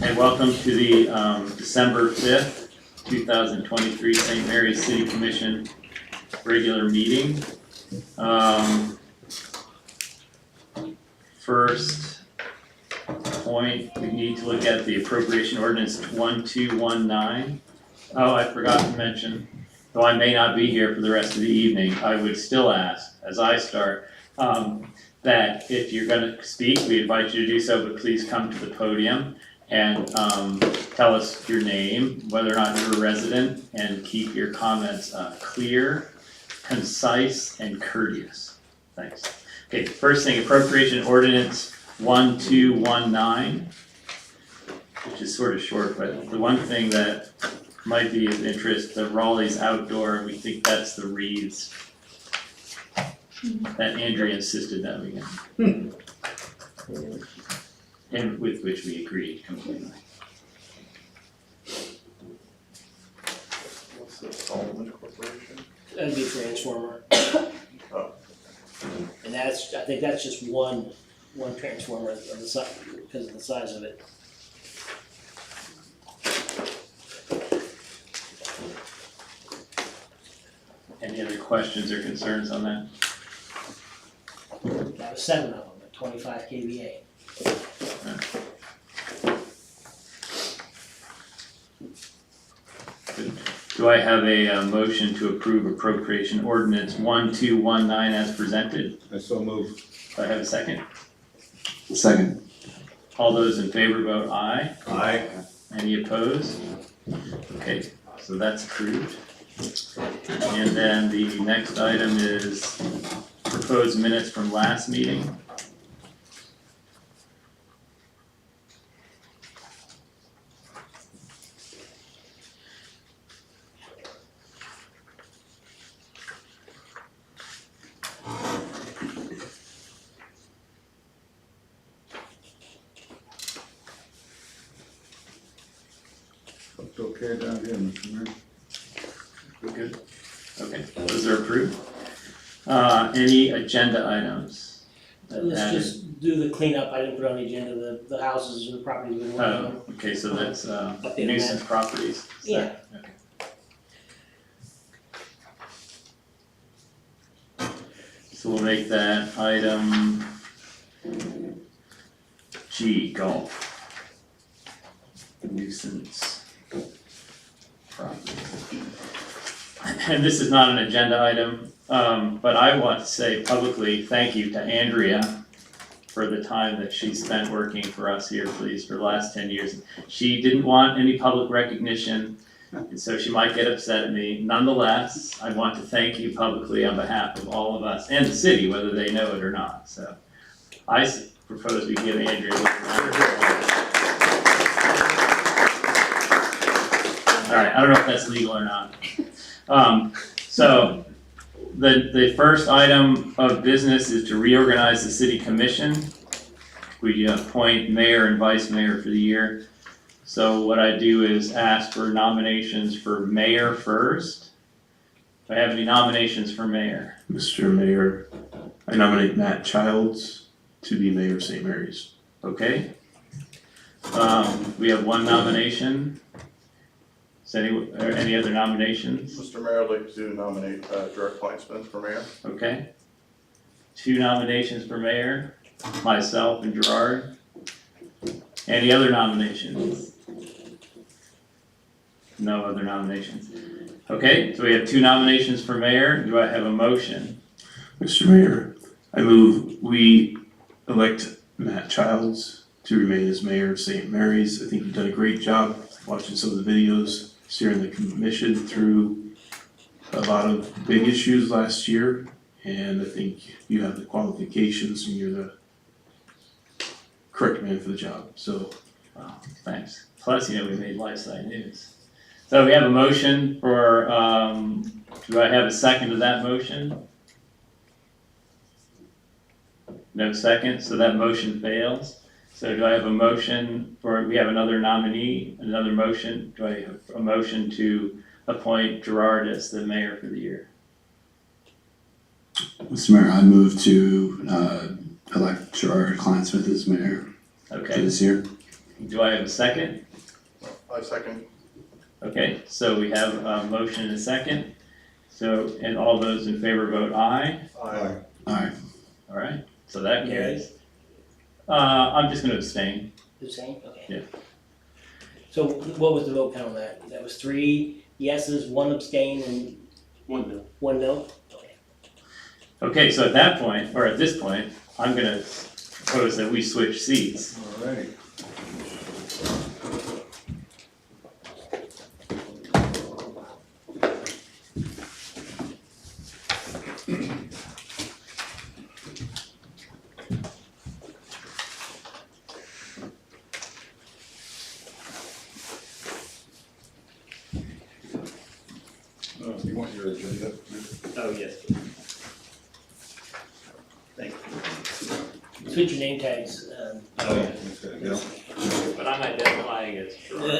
Hey, welcome to the December 5th, 2023 St. Mary's City Commission regular meeting. First point, we need to look at the appropriation ordinance 1219. Oh, I forgot to mention, though I may not be here for the rest of the evening, I would still ask, as I start, that if you're gonna speak, we invite you to do so, but please come to the podium and tell us your name, whether or not you're a resident, and keep your comments clear, concise, and courteous. Thanks. Okay, first thing, appropriation ordinance 1219, which is sort of short, but the one thing that might be of interest, the Raleigh's Outdoor, we think that's the wreaths that Andrea insisted that we get. And with which we agreed completely. What's the Solomon Corporation? That'd be a transformer. Oh. And that's, I think that's just one transformer of the size, because of the size of it. Any other questions or concerns on that? That was 7 of them at 25 kVA. Do I have a motion to approve appropriation ordinance 1219 as presented? I so move. Do I have a second? Second. All those in favor vote aye. Aye. Any opposed? Okay, so that's approved. And then the next item is proposed minutes from last meeting. It's okay down here, Mr. Mayor. We're good? Okay, those are approved. Any agenda items? Let's just do the cleanup. I didn't put on the agenda, the houses and the properties we've been working on. Oh, okay, so that's Update on nuisance that. properties. Is that- okay. So we'll make that item G, golf. Nuisance property. And this is not an agenda item, but I want to say publicly, thank you to Andrea for the time that she spent working for us here, please, for the last 10 years. She didn't want any public recognition, and so she might get upset at me. Nonetheless, I want to thank you publicly on behalf of all of us and the city, whether they know it or not. So I propose we give Andrea a little round of applause. All right, I don't know if that's legal or not. So the first item of business is to reorganize the city commission. We appoint mayor and vice mayor for the year. So what I do is ask for nominations for mayor first. Do I have any nominations for mayor? Mr. Mayor, I nominate Matt Childs to be mayor of St. Mary's. Okay. We have one nomination. Is any other nominations? Mr. Mayor, I'd like to nominate Direct Kleinsmith for mayor. Okay. Two nominations for mayor, myself and Gerard. Any other nominations? No other nominations. Okay, so we have two nominations for mayor. Do I have a motion? Mr. Mayor, I move we elect Matt Childs to remain as mayor of St. Mary's. I think you've done a great job watching some of the videos, steering the commission through a lot of big issues last year. And I think you have the qualifications and you're the correct man for the job. So Wow, thanks. Plus, we made Lifesite News. So we have a motion for, do I have a second to that motion? No second, so that motion fails. So do I have a motion for, we have another nominee, another motion? Do I have a motion to appoint Gerard as the mayor for the year? Mr. Mayor, I move to elect Gerard Kleinsmith as mayor for Okay, this year. Do I have a second? I second. Okay, so we have a motion and a second. So, and all those in favor vote aye. Aye. Aye. All right, so that carries. I'm just gonna abstain. The same, okay. Yeah. So what was the vote count on that? That was 3 yeses, 1 abstain, and 1 no? Okay. Okay, so at that point, or at this point, I'm gonna propose that we switch seats. All righty. You want your agenda? Oh, yes. Thank you. Switch your name tags. Oh, yeah. Okay, yeah. But I'm identifying as Gerard.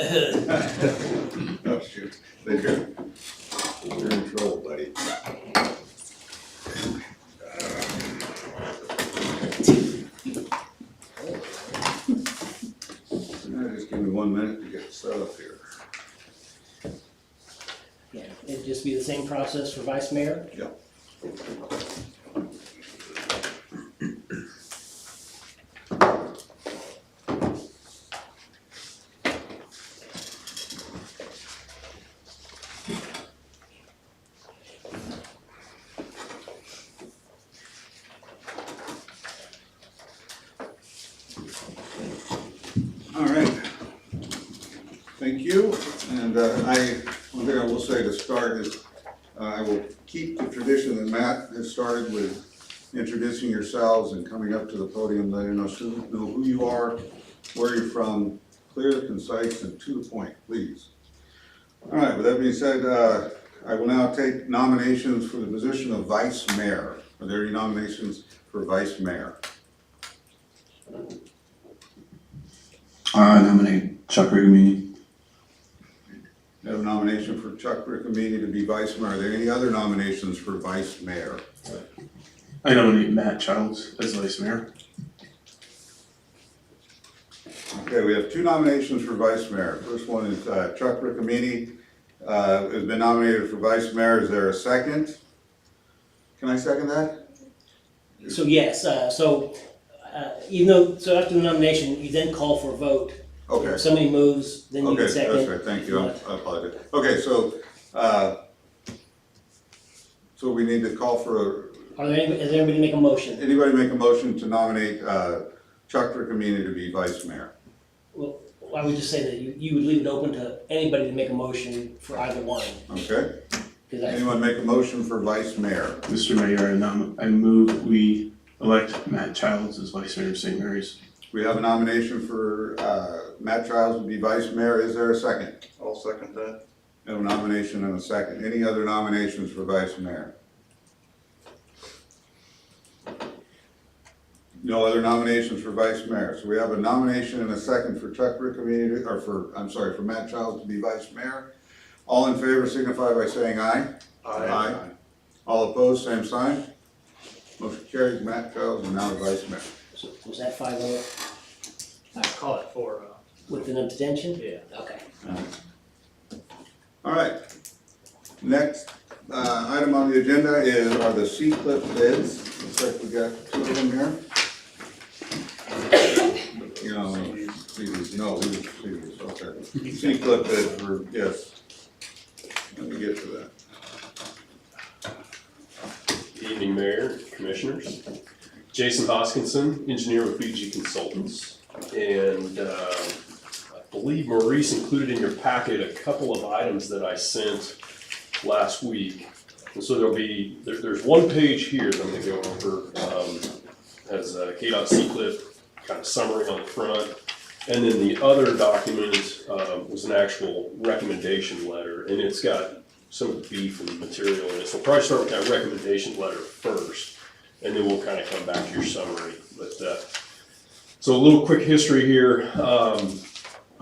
Oh, shoot. There you go. You're in trouble, buddy. Now, just give me 1 minute to get set up here. Yeah, it'd just be the same process for vice mayor? Yeah. All right. Thank you. And one thing I will say to start is I will keep the tradition that Matt has started with introducing yourselves and coming up to the podium, letting us know who you are, where you're from, clear, concise, and to the point, please. All right, with that being said, I will now take nominations for the position of vice mayor. Are there any nominations for vice mayor? I nominate Chuck Rigamini. We have a nomination for Chuck Riccomini to be vice mayor. Are there any other nominations for vice mayor? I nominate Matt Childs as vice mayor. Okay, we have 2 nominations for vice mayor. First one is Chuck Riccomini has been nominated for vice mayor. Is there a second? Can I second that? So yes, even though, so after the nomination, you then call for a vote. Okay. If somebody moves, then you Okay, can that's second. right, thank you, I apologize. Okay, so we need to call for, Are there any, is there anybody make a motion? anybody make a motion to nominate Chuck Riccomini to be vice mayor? Well, I would just say that you would leave it open to anybody to make a motion for either one. Okay, 'Cause I- anyone make a motion for vice mayor? Mr. Mayor, I move we elect Matt Childs as vice mayor of St. Mary's. We have a nomination for Matt Childs to be vice mayor. Is there a second? I'll second that. We have a nomination and a second. Any other nominations for vice mayor? No other nominations for vice mayor. So we have a nomination and a second for Chuck Riccomini, or for Matt Childs to be vice mayor. All in favor signify by saying aye. All opposed, same sign. Motion carries. Matt Childs is now the vice mayor. So was that 5-0 I call it for, with an abstention? yeah. Okay. All right. Next item on the agenda are the C-clip bids. Looks like we got 2 of them here. You know, these, okay. C-clip bids were, yes. Let me get to that. Evening, Mayor, Commissioners. Jason Hoskinson, engineer with BG Consultants. And I believe Maurice included in your packet a couple of items that I sent last week. And so there's one page here that I'm gonna go over, has a KDOT C-clip kind of summary on the front. And then the other document was an actual recommendation letter, and it's got some of the beef and material in it. So we'll probably start with that recommendation letter first, and then we'll kind of come back to your summary. But so a little quick history here. I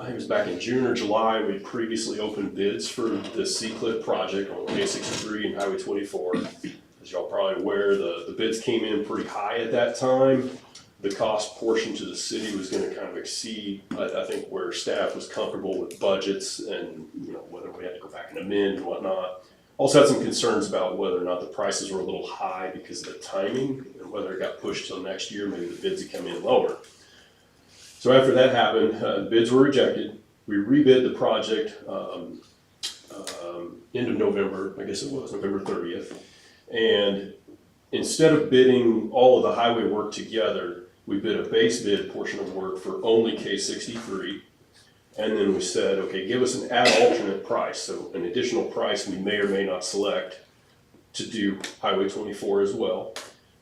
think it was back in June or July, we previously opened bids for the C-clip project on K63 and Highway 24. As y'all probably aware, the bids came in pretty high at that time. the cost portion to the city was gonna kind of exceed, I think, where staff was comfortable with budgets and, you know, whether we had to go back and amend and whatnot. Also had some concerns about whether or not the prices were a little high because of the timing and whether it got pushed till next year, maybe the bids would come in lower. So after that happened, bids were rejected. We rebid the project, end of November, I guess it was, November 30th. And instead of bidding all of the highway work together, we bid a base bid portion of work for only K63. And then we said, okay, give us an add alternate price, so an additional price we may or may not select to do Highway 24 as well.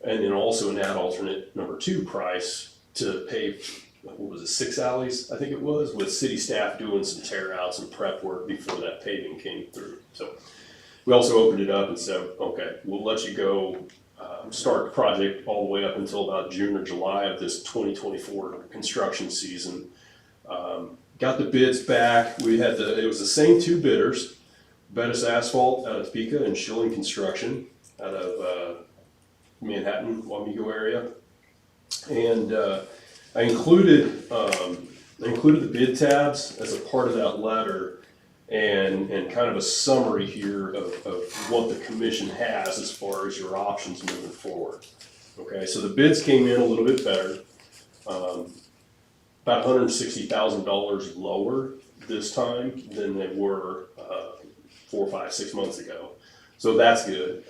And then also an add alternate number 2 price to pave, what was it, 6 alleys, I think it was, with city staff doing some tear outs and prep work before that paving came through. So we also opened it up and said, okay, we'll let you go start the project all the way up until about June or July of this 2024 construction season. Got the bids back. It was the same 2 bidders, Bettis Asphalt out of Topeka and Schilling Construction out of Manhattan, Wamego area. And I included the bid tabs as a part of that letter and kind of a summary here of what the commission has as far as your options moving forward. Okay, so the bids came in a little bit better, about $160,000 lower this time than they were 4, 5, 6 months ago. So that's good.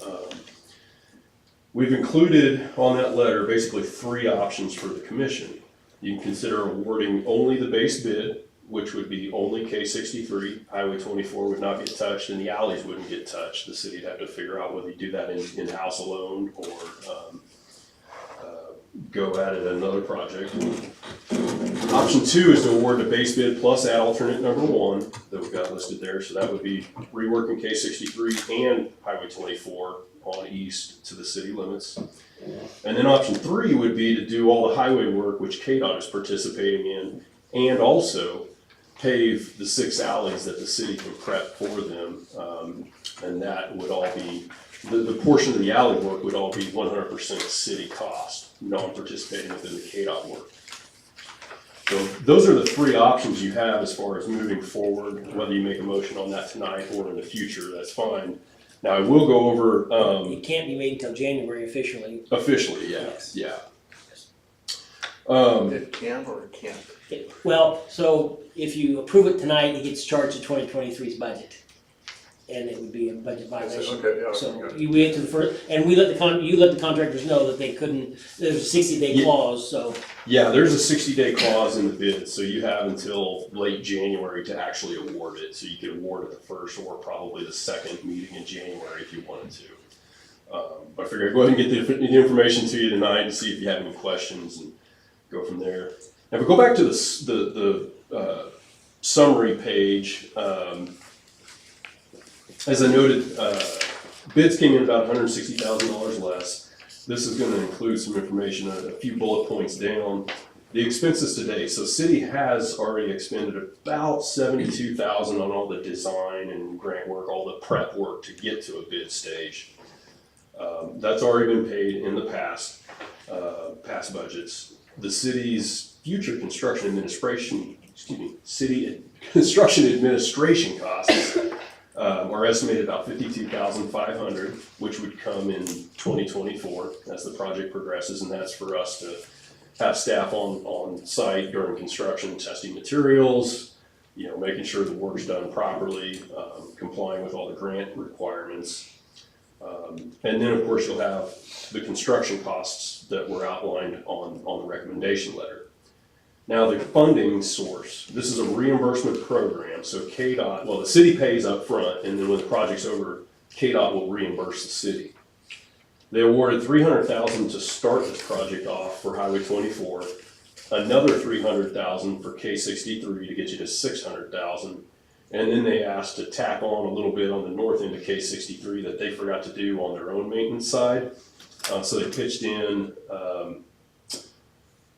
We've included on that letter basically 3 options for the commission. You can consider awarding only the base bid, which would be only K63. Highway 24 would not get touched and the alleys wouldn't get touched. The city'd have to figure out whether you do that in-house alone or go at it another project. Option 2 is to award the base bid plus add alternate number 1 that we've got listed there. So that would be reworking K63 and Highway 24 on east to the city limits. And then option 3 would be to do all the highway work, which KDOT is participating in, and also pave the 6 alleys that the city can prep for them. And that would all be, the portion of the alley work would all be 100% city cost, non-participating within the KDOT work. So those are the 3 options you have as far as moving forward. Whether you make a motion on that tonight or in the future, that's fine. Now I will go over, It can't be made until January officially. officially, yeah, Yes. yeah. It can or it can't. Well, so if you approve it tonight, it gets charged to 2023's budget. And it would be a budget violation. Okay, yeah. So okay. you wait to the first, and you let the contractors know that they couldn't, there's a 60-day Yeah. clause, so. Yeah, there's a 60-day clause in the bid, so you have until late January to actually award it. So you could award it the first or probably the second meeting in January if you wanted to. But I figured I'd go ahead and get the information to you tonight and see if you have any questions and go from there. Now, if we go back to the summary page, as I noted, bids came in about $160,000 less. This is going to include some information, a few bullet points down. The expenses to date. So city has already expended about $72,000 on all the design and grant work, all the prep work to get to a bid stage. That's already been paid in the past budgets. The city's future construction administration, city construction administration costs are estimated about $52,500, which would come in 2024 as the project progresses, and that's for us to have staff on site during construction, testing materials, making sure the work's done properly, complying with all the grant requirements. And then, of course, you'll have the construction costs that were outlined on the recommendation letter. Now, the funding source, this is a reimbursement program, so KDOT, well, the city pays up front, and then when the project's over, KDOT will reimburse the city. They awarded $300,000 to start this project off for Highway 24, another $300,000 for K63 to get you to $600,000, and then they asked to tack on a little bit on the north end of K63 that they forgot to do on their own maintenance side. So they pitched in,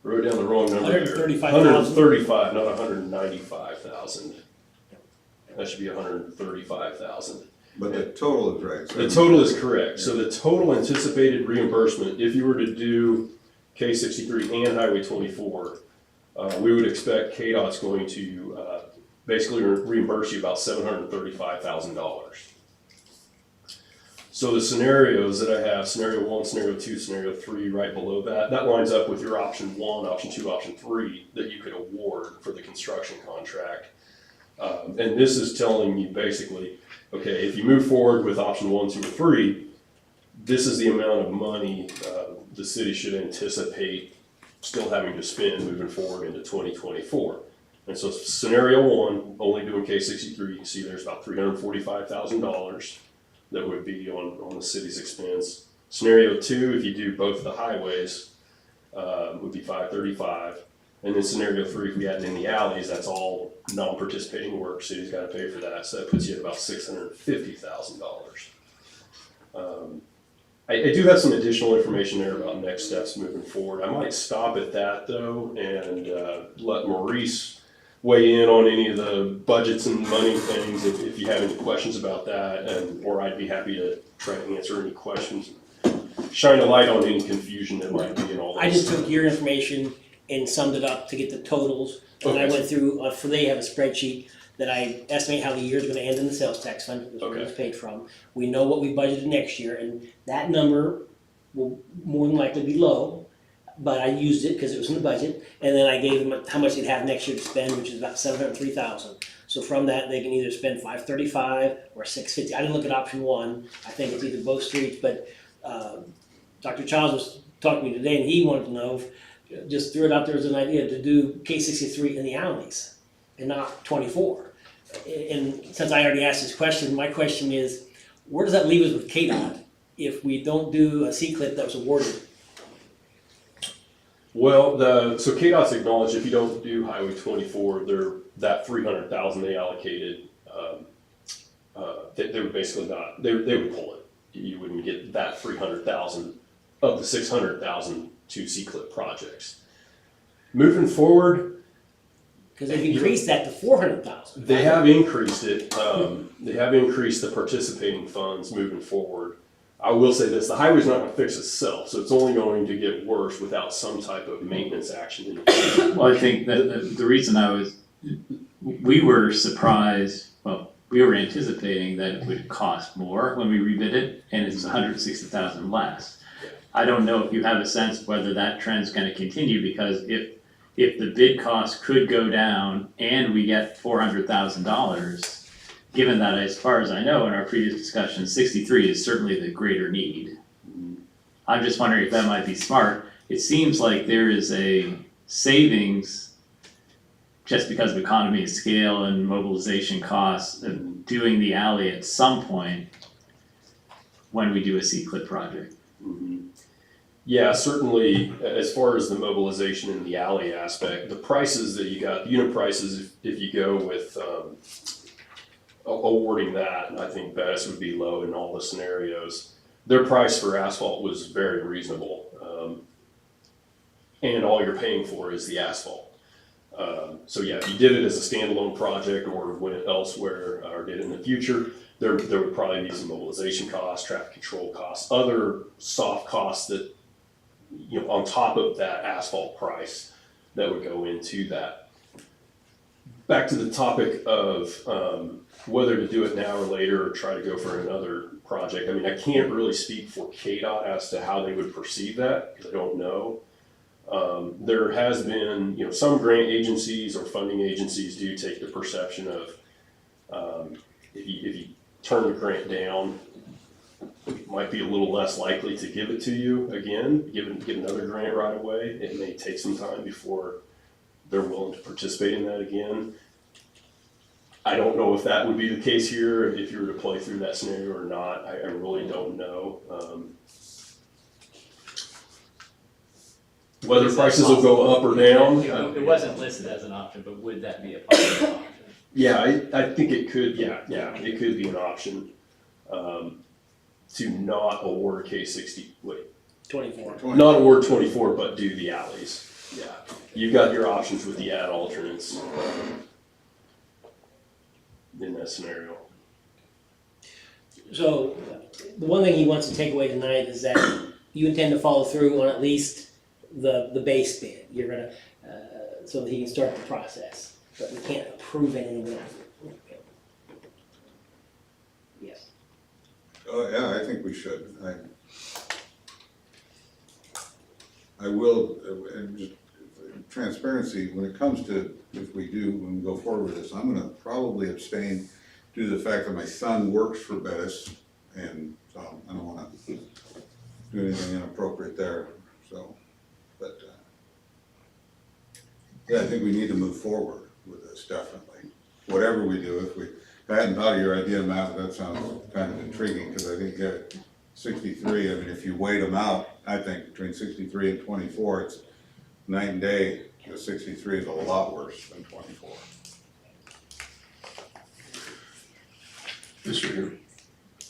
wrote down the wrong number there. $135,000. 135, not 195,000. That should be 135,000. But the total is right. The total is correct. So the total anticipated reimbursement, if you were to do K 63 and Highway 24, we would expect KDOT's going to basically reimburse you about $735,000. So the scenarios that I have, scenario 1, scenario 2, scenario 3, right below that lines up with your option 1, option 2, option 3 that you could award for the construction contract. And this is telling you basically, okay, if you move forward with option 1, 2, or 3, this is the amount of money the city should anticipate still having to spend moving forward into 2024. And so scenario 1, only doing K63, you can see there's about $345,000 that would be on the city's expense. Scenario 2, if you do both the highways, would be $535,000. And then scenario 3, if we add in the alleys, that's all non-participating work, city's gotta pay for that, so that puts you at about $650,000. I do have some additional information there about next steps moving forward. I might stop at that though and let Maurice weigh in on any of the budgets and money things if you have any questions about that, or I'd be happy to try to answer any questions. Shine a light on any confusion that might be in all this. I just took your information and summed it up to get the totals. And I Okay. went through, for they have a spreadsheet that I estimate how the year's gonna end in the sales tax fund, that's where it's paid from. We know what we budgeted next year, and that number will more than likely be low, but I used it because it was in the budget, and then I gave them how much they'd have next year to spend, which is about $703,000. So from that, they can either spend $535 or $650. I didn't look at option 1, I think it's either both streets, but Dr. Childs was talking to me today, and he wanted to know, just threw it out there as an idea, to do K63 in the alleys and not 24. And since I already asked this question, my question is, where does that leave us with KDOT if we don't do a C-CLIP that was awarded? Well, so KDOT's acknowledged if you don't do Highway 24, that $300,000 they allocated, they would basically not, they would pull it. You wouldn't get that $300,000 of the $600,000 to C-CLIP projects. Moving forward, Because they've increased that to $400,000. they have increased it. They have increased the participating funds moving forward. I will say this, the highway's not gonna fix itself, so it's only going to get worse without some type of maintenance action in the future. Well, I think that the reason we were surprised, well, we were anticipating that it would cost more when we rebid it, and it's $160,000 less. I don't know if you have a sense whether that trend's gonna continue, because if the bid cost could go down and we get $400,000, given that, as far as I know, in our previous discussion, 63 is certainly the greater need. I'm just wondering if that might be smart. It seems like there is a savings just because of economy of scale and mobilization costs of doing the alley at some point when we do a C-CLIP project. Yeah, certainly, as far as the mobilization in the alley aspect, the prices that you got, unit prices, if you go with awarding that, I think best would be low in all the scenarios. Their price for asphalt was very reasonable. And all you're paying for is the asphalt. So yeah, if you did it as a standalone project or went elsewhere or did it in the future, there would probably be some mobilization costs, traffic control costs, other soft costs that, you know, on top of that asphalt price that would go into that. Back to the topic of whether to do it now or later or try to go for another project. I mean, I can't really speak for KDOT as to how they would perceive that, because I don't know. There has been, you know, some grant agencies or funding agencies do take the perception of if you turn the grant down, it might be a little less likely to give it to you again, get another grant right away. It may take some time before they're willing to participate in that again. I don't know if that would be the case here, if you were to play through that scenario or not. I really don't know. Whether prices will go up or down. It wasn't listed as an option, but would that be a possible option? Yeah, I think it could, yeah, it could be an option, to not award K60, wait, 24. not award 24, but do the alleys. Yeah, you've got your options with the add alternates, in that scenario. So the one thing he wants to take away tonight is that you intend to follow through on at least the base bid. You're gonna, so that he can start the process, but we can't approve anything without. Yes. Oh, yeah, I think we should. I will, and just transparency, when it comes to, if we do, when we go forward with this, I'm gonna probably abstain due to the fact that my son works for Bettis, and so I don't wanna do anything inappropriate there, so, but, yeah, I think we need to move forward with this, definitely. Whatever we do, if I hadn't thought of your idea, Matt, that sounds kind of intriguing, because I think 63, I mean, if you weighed them out, I think between 63 and 24, it's night and day, because 63 is a lot worse than 24. Mr. Mayor,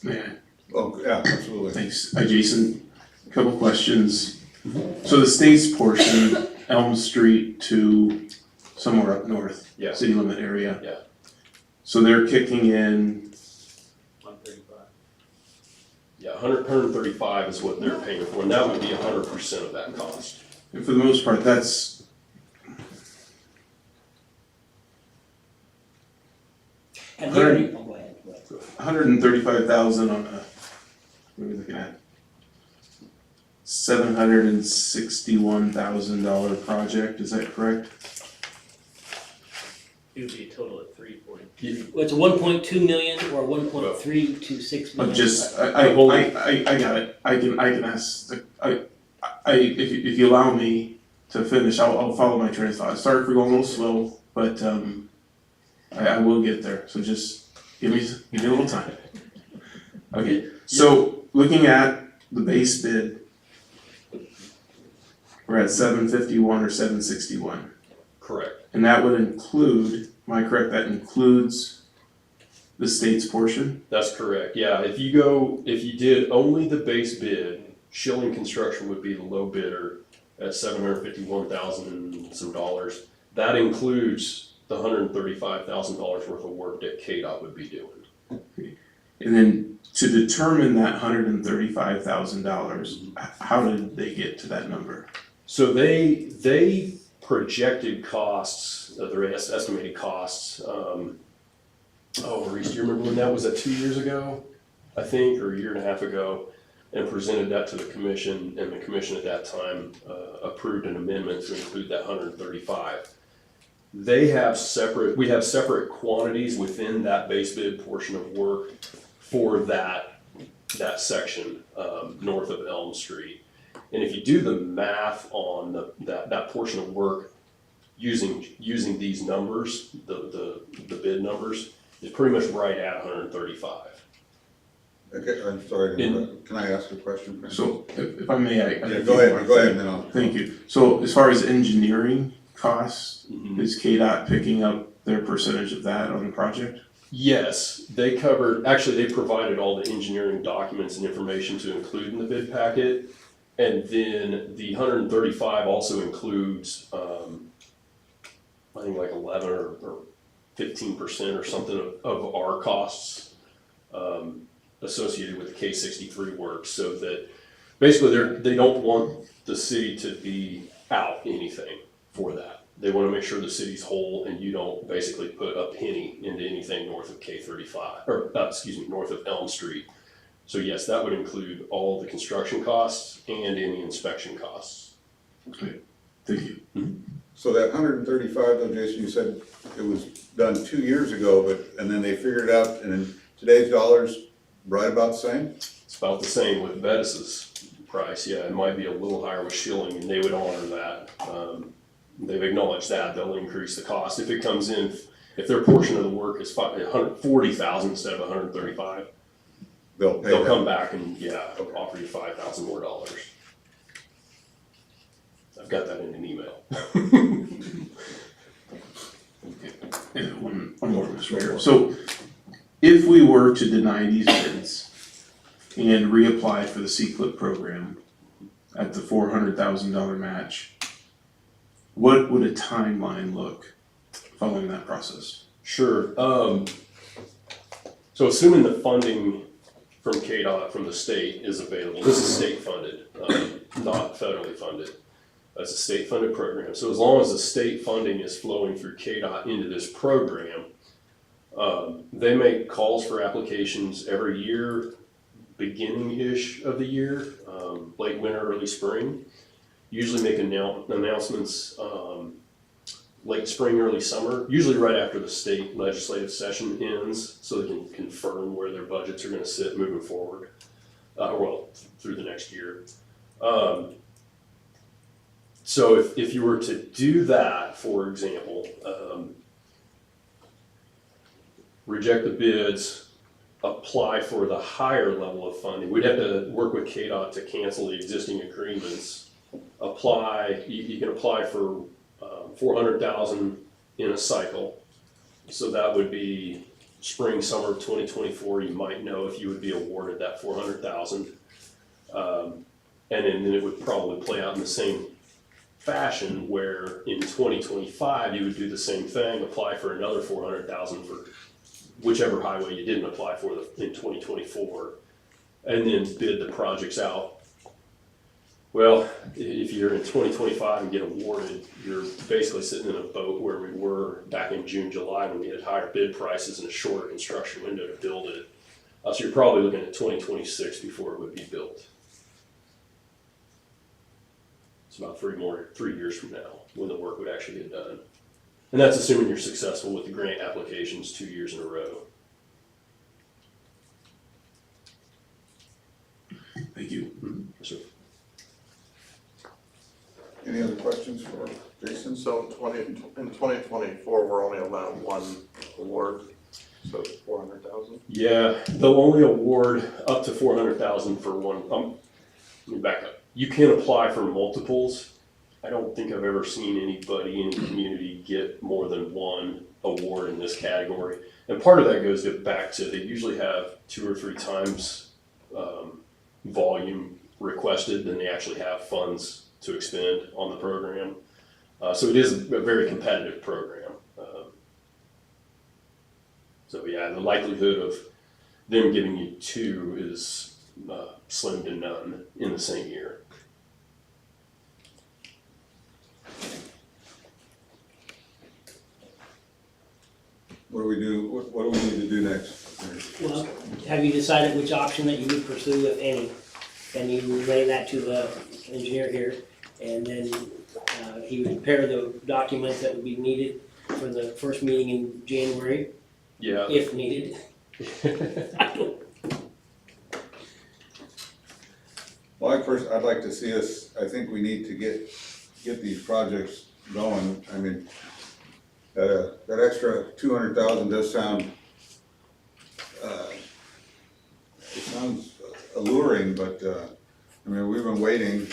may I? Oh, yeah, absolutely. Thanks. Hi, Jason. A couple questions. So the state's portion, Elm Street to somewhere up north, Yeah. city limit area. Yeah. So they're kicking in, 135. Yeah, 135 is what they're paying for, and that would be 100% of that cost. and for the most part, that's, And here, oh, go ahead. 135,000 on a, what are we looking at? $761,000 project, is that correct? It would be a total of 340. Well, it's 1.2 million or 1.326 But million. just, I got it, I can ask, if you allow me to finish, I'll follow my train of thought. Sorry for going a little slow, but, I will get there, so just give me a little time. Okay, so looking at the base bid, we're at 751 or 761, Correct. and that would include, am I correct, that includes the state's portion? That's correct, yeah. If you did only the base bid, Schilling Construction would be the low bidder at $751,000 and some dollars. That includes the $135,000 worth of work that KDOT would be doing. And then to determine that $135,000, how did they get to that number? So they projected costs, their estimated costs. Reese, do you remember when that was? That 2 years ago, I think, or a year and a half ago, and presented that to the commission, and the commission at that time approved an amendment to include that 135. We have separate quantities within that base bid portion of work for that section north of Elm Street. And if you do the math on that portion of work using these numbers, the bid numbers, it's pretty much right at 135. Okay, I'm sorry, to interrupt. Can I ask a question, Frank? So if I may, Yeah, go ahead, and then I'll. Thank you. So as far as engineering costs, Mhm. is KDOT picking up their percentage of that on the project? Yes, they provided all the engineering documents and information to include in the bid packet. And then the 135 also includes, I think like 11 or 15% or something of our costs associated with the K63 work, so that basically they don't want the city to be out anything for that. They want to make sure the city's whole, and you don't basically put a penny into anything north of K35, north of Elm Street. So yes, that would include all the construction costs and any inspection costs. Okay, thank you. So that 135, though, Jason, you said it was done 2 years ago, and then they figured it out, and in today's dollars, right about the same? It's about the same with Bettis's price. Yeah, it might be a little higher with Schilling, and they would honor that. They've acknowledged that they'll increase the cost if it comes in. If their portion of the work is 140,000 instead of 135, They'll pay they'll that. come back and offer you $5,000 more dollars. I've got that in an email. And one more, Mr. Mayor. So if we were to deny these bids and reapply for the C-CLIP program at the $400,000 match, what would a timeline look following that process? Sure. So assuming the funding from KDOT, from the state, is available, this is state funded, not federally funded. That's a state-funded program. So as long as the state funding is flowing through KDOT into this program, they make calls for applications every year, beginning-ish of the year, late winter, early spring. Usually make announcements late spring, early summer, usually right after the state legislative session ends, so they can confirm where their budgets are gonna sit moving forward, through the next year. So if you were to do that, for example, reject the bids, apply for the higher level of funding, we'd have to work with KDOT to cancel the existing agreements. Apply, you can apply for 400,000 in a cycle. So that would be spring, summer 2024, you might know if you would be awarded that 400,000. And then it would probably play out in the same fashion where in 2025, you would do the same thing, apply for another 400,000 for whichever highway you didn't apply for in 2024, and then bid the projects out. Well, if you're in 2025 and get awarded, you're basically sitting in a boat where we were back in June, July, when we had higher bid prices and a shorter construction window to build it. So you're probably looking at 2026 before it would be built. It's about 3 years from now when the work would actually get done. And that's assuming you're successful with the grant applications 2 years in a row. Thank you. Yes, sir. Any other questions for Jason? So in 2024, we're only allowed one award, so 400,000? Yeah, they'll only award up to 400,000 for one. Let me back up. You can apply for multiples. I don't think I've ever seen anybody in the community get more than one award in this category. And part of that goes back to they usually have 2 or 3 times volume requested than they actually have funds to expend on the program. So it is a very competitive program. So yeah, the likelihood of them giving you 2 is slim to none in the same year. What do we do, what do we need to do next? Well, have you decided which option that you would pursue, if any? And you relay that to the engineer here, and then he would prepare the documents that would be needed for the first meeting in January, Yeah. if needed. Well, I'd like to see us, I think we need to get these projects going. I mean, that extra 200,000 does sound, it sounds alluring, but, I mean, we've been waiting,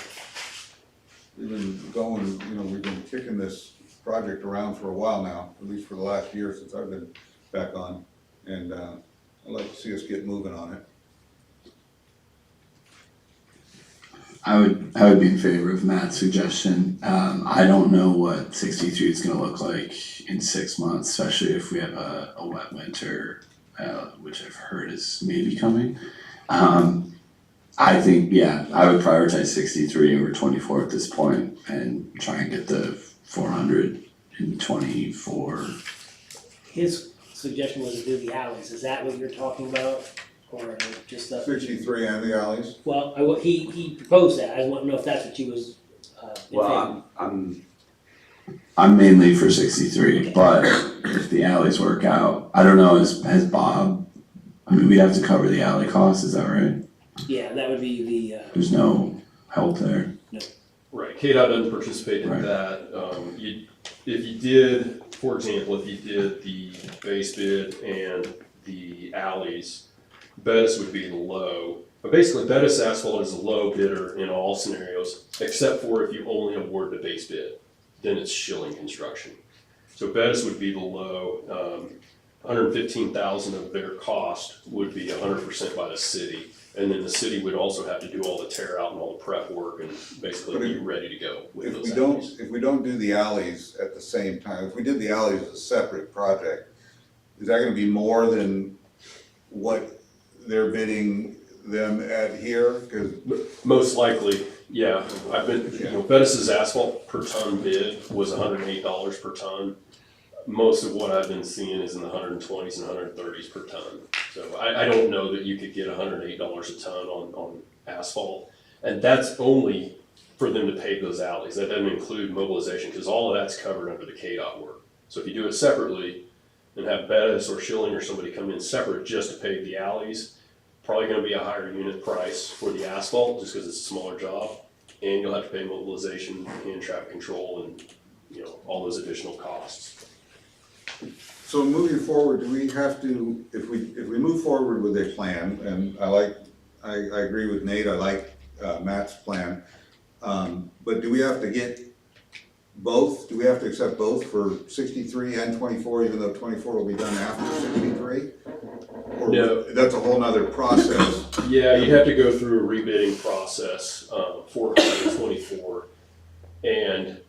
we've been going, we've been kicking this project around for a while now, at least for the last year since I've been back on, and I'd like to see us get moving on it. I would be in favor of Matt's suggestion. I don't know what 63 is gonna look like in 6 months, especially if we have a wet winter, which I've heard is maybe coming. I think, yeah, I would prioritize 63 over 24 at this point and try and get the 400 in 24. His suggestion was to do the alleys, is that what you're talking about? Or just the, 63 and the alleys? well, he proposed that, I want to know if that's what you was, in favor. Well, I'm mainly for 63, but if the alleys work out, I don't know, has Bob, I mean, we'd have to cover the alley costs, is that right? Yeah, that would be the, There's no help there. Right, KDOT doesn't participate in Right. that. If you did, for example, if you did the base bid and the alleys, Bettis would be the low. But basically, Bettis Asphalt is a low bidder in all scenarios, except for if you only award the base bid, then it's Schilling Construction. So Bettis would be the low. 115,000 of their cost would be 100% by the city. And then the city would also have to do all the tear out and all the prep work and basically be ready to go with If those we don't, alleys. if we don't do the alleys at the same time, if we did the alleys as a separate project, is that gonna be more than what they're bidding them at here? Cause Most likely, Yeah, I've been, Bettis's asphalt per ton bid was $108 per ton. Most of what I've been seeing is in the 120s and 130s per ton. So I don't know that you could get $108 a ton on asphalt. And that's only for them to pave those alleys. That doesn't include mobilization, because all of that's covered under the KDOT work. So if you do it separately and have Bettis or Schilling or somebody come in separate just to pave the alleys, probably gonna be a higher unit price for the asphalt, just because it's a smaller job. And you'll have to pay mobilization and traffic control and, all those additional costs. So moving forward, do we have to, if we move forward with a plan, and I agree with Nate, I like Matt's plan, but do we have to get both? Do we have to accept both for 63 and 24, even though 24 will be done after 63? Or No. that's a whole nother process. Yeah, you have to go through a rebidding process for 124. And,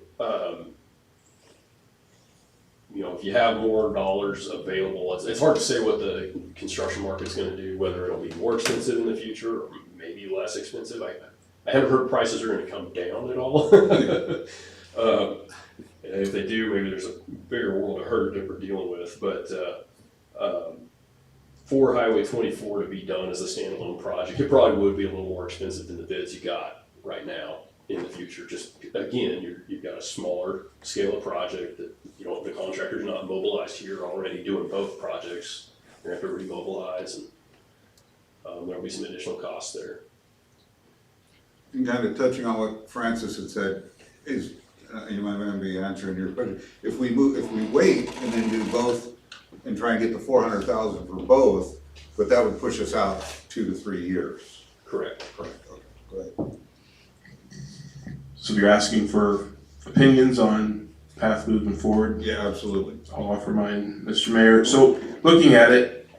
if you have more dollars available, it's hard to say what the construction market's gonna do, whether it'll be more expensive in the future or maybe less expensive. I haven't heard prices are gonna come down at all. And if they do, maybe there's a bigger world of hurt that we're dealing with, but, for Highway 24 to be done as a standalone project, it probably would be a little more expensive than the bids you got right now in the future. Just, again, you've got a smaller scale of project that, the contractor's not mobilized here already doing both projects. You're gonna have to remobilize, and there'll be some additional costs there. And kind of touching on what Francis had said, is, you might want to be answering your question. If we wait and then do both and try and get the 400,000 for both, but that would push us out 2 to 3 years. Correct. Correct, okay, go ahead. So you're asking for opinions on path moving forward? Yeah, absolutely. I'll offer mine, Mr. Mayor. So looking at it,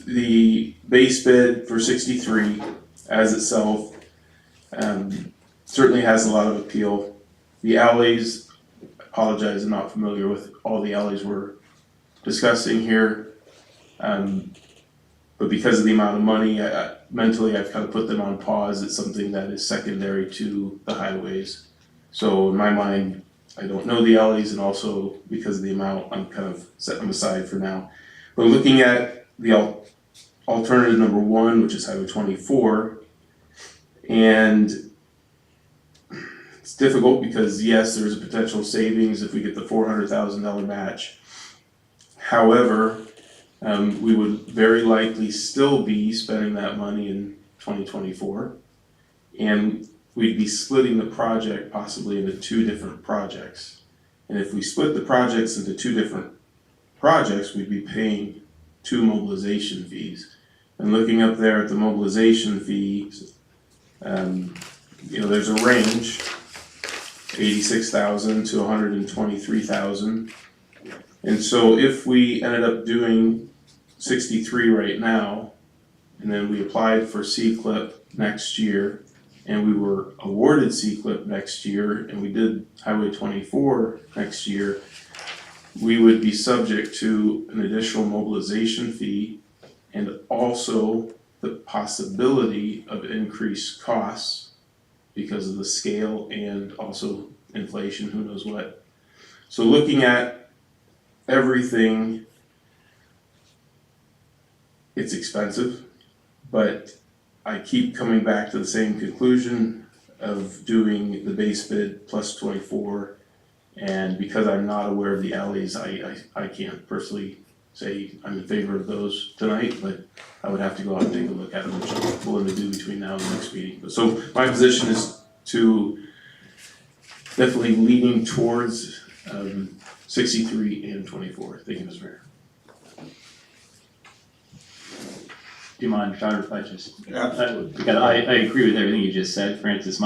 the base bid for 63 as itself certainly has a lot of appeal. The alleys, apologize, I'm not familiar with all the alleys we're discussing here. But because of the amount of money, mentally I've kind of put them on pause. It's something that is secondary to the highways. So in my mind, I don't know the alleys, and also because of the amount, I'm kind of setting them aside for now. But looking at the alternative number 1, which is Highway 24, and it's difficult because yes, there's a potential savings if we get the $400,000 match. However, we would very likely still be spending that money in 2024, and we'd be splitting the project possibly into 2 different projects. And if we split the projects into 2 different projects, we'd be paying 2 mobilization fees. And looking up there at the mobilization fees, there's a range, 86,000 to 123,000. And so if we ended up doing 63 right now, and then we applied for C-CLIP next year, and we were awarded C-CLIP next year, and we did Highway 24 next year, we would be subject to an additional mobilization fee and also the possibility of increased costs because of the scale and also inflation, who knows what. So looking at everything, it's expensive, but I keep coming back to the same conclusion of doing the base bid plus 24. And because I'm not aware of the alleys, I can't personally say I'm in favor of those tonight, but I would have to go out and take a look at them, which I'm willing to do between now and the next meeting. But so my position is to definitely leaning towards 63 and 24. Thank you, Mr. Mayor. Do you mind, John, if I just? Absolutely. Because I agree with everything you just said, Francis.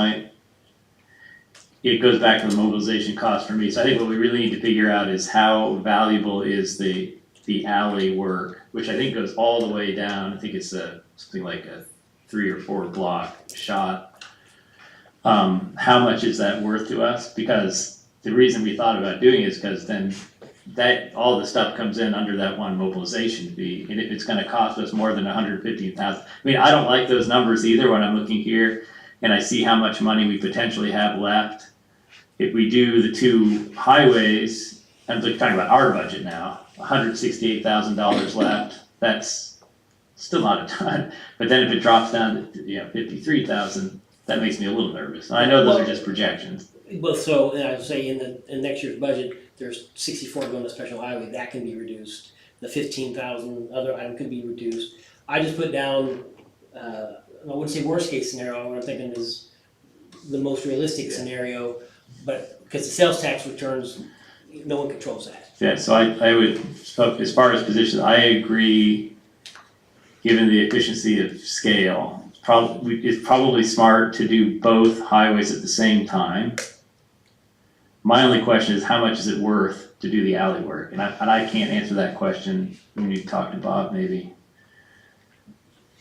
It goes back to the mobilization cost for me. So I think what we really need to figure out is how valuable is the alley work, which I think goes all the way down. I think it's something like a 3 or 4 block shot. How much is that worth to us? Because the reason we thought about doing it is because then that all the stuff comes in under that one mobilization fee, and if it's going to cost us more than 115,000, I mean, I don't like those numbers either when I'm looking here. and I see how much money we potentially have left. If we do the two highways, I'm talking about our budget now, $168,000 left, that's still not a ton. But then if it drops down to, 53,000, that makes me a little nervous. And I know those are just projections. Well, so, and I would say in next year's budget, there's 64 going to special highway, that can be reduced. The 15,000 other item could be reduced. I just put down, I wouldn't say worst case scenario, what I'm thinking is the most realistic scenario, but, because the sales tax returns, no one controls that. Yeah, so I would, as far as positions, I agree, given the efficiency of scale, it's probably smart to do both highways at the same time. My only question is, how much is it worth to do the alley work? And I can't answer that question. We need to talk to Bob, maybe.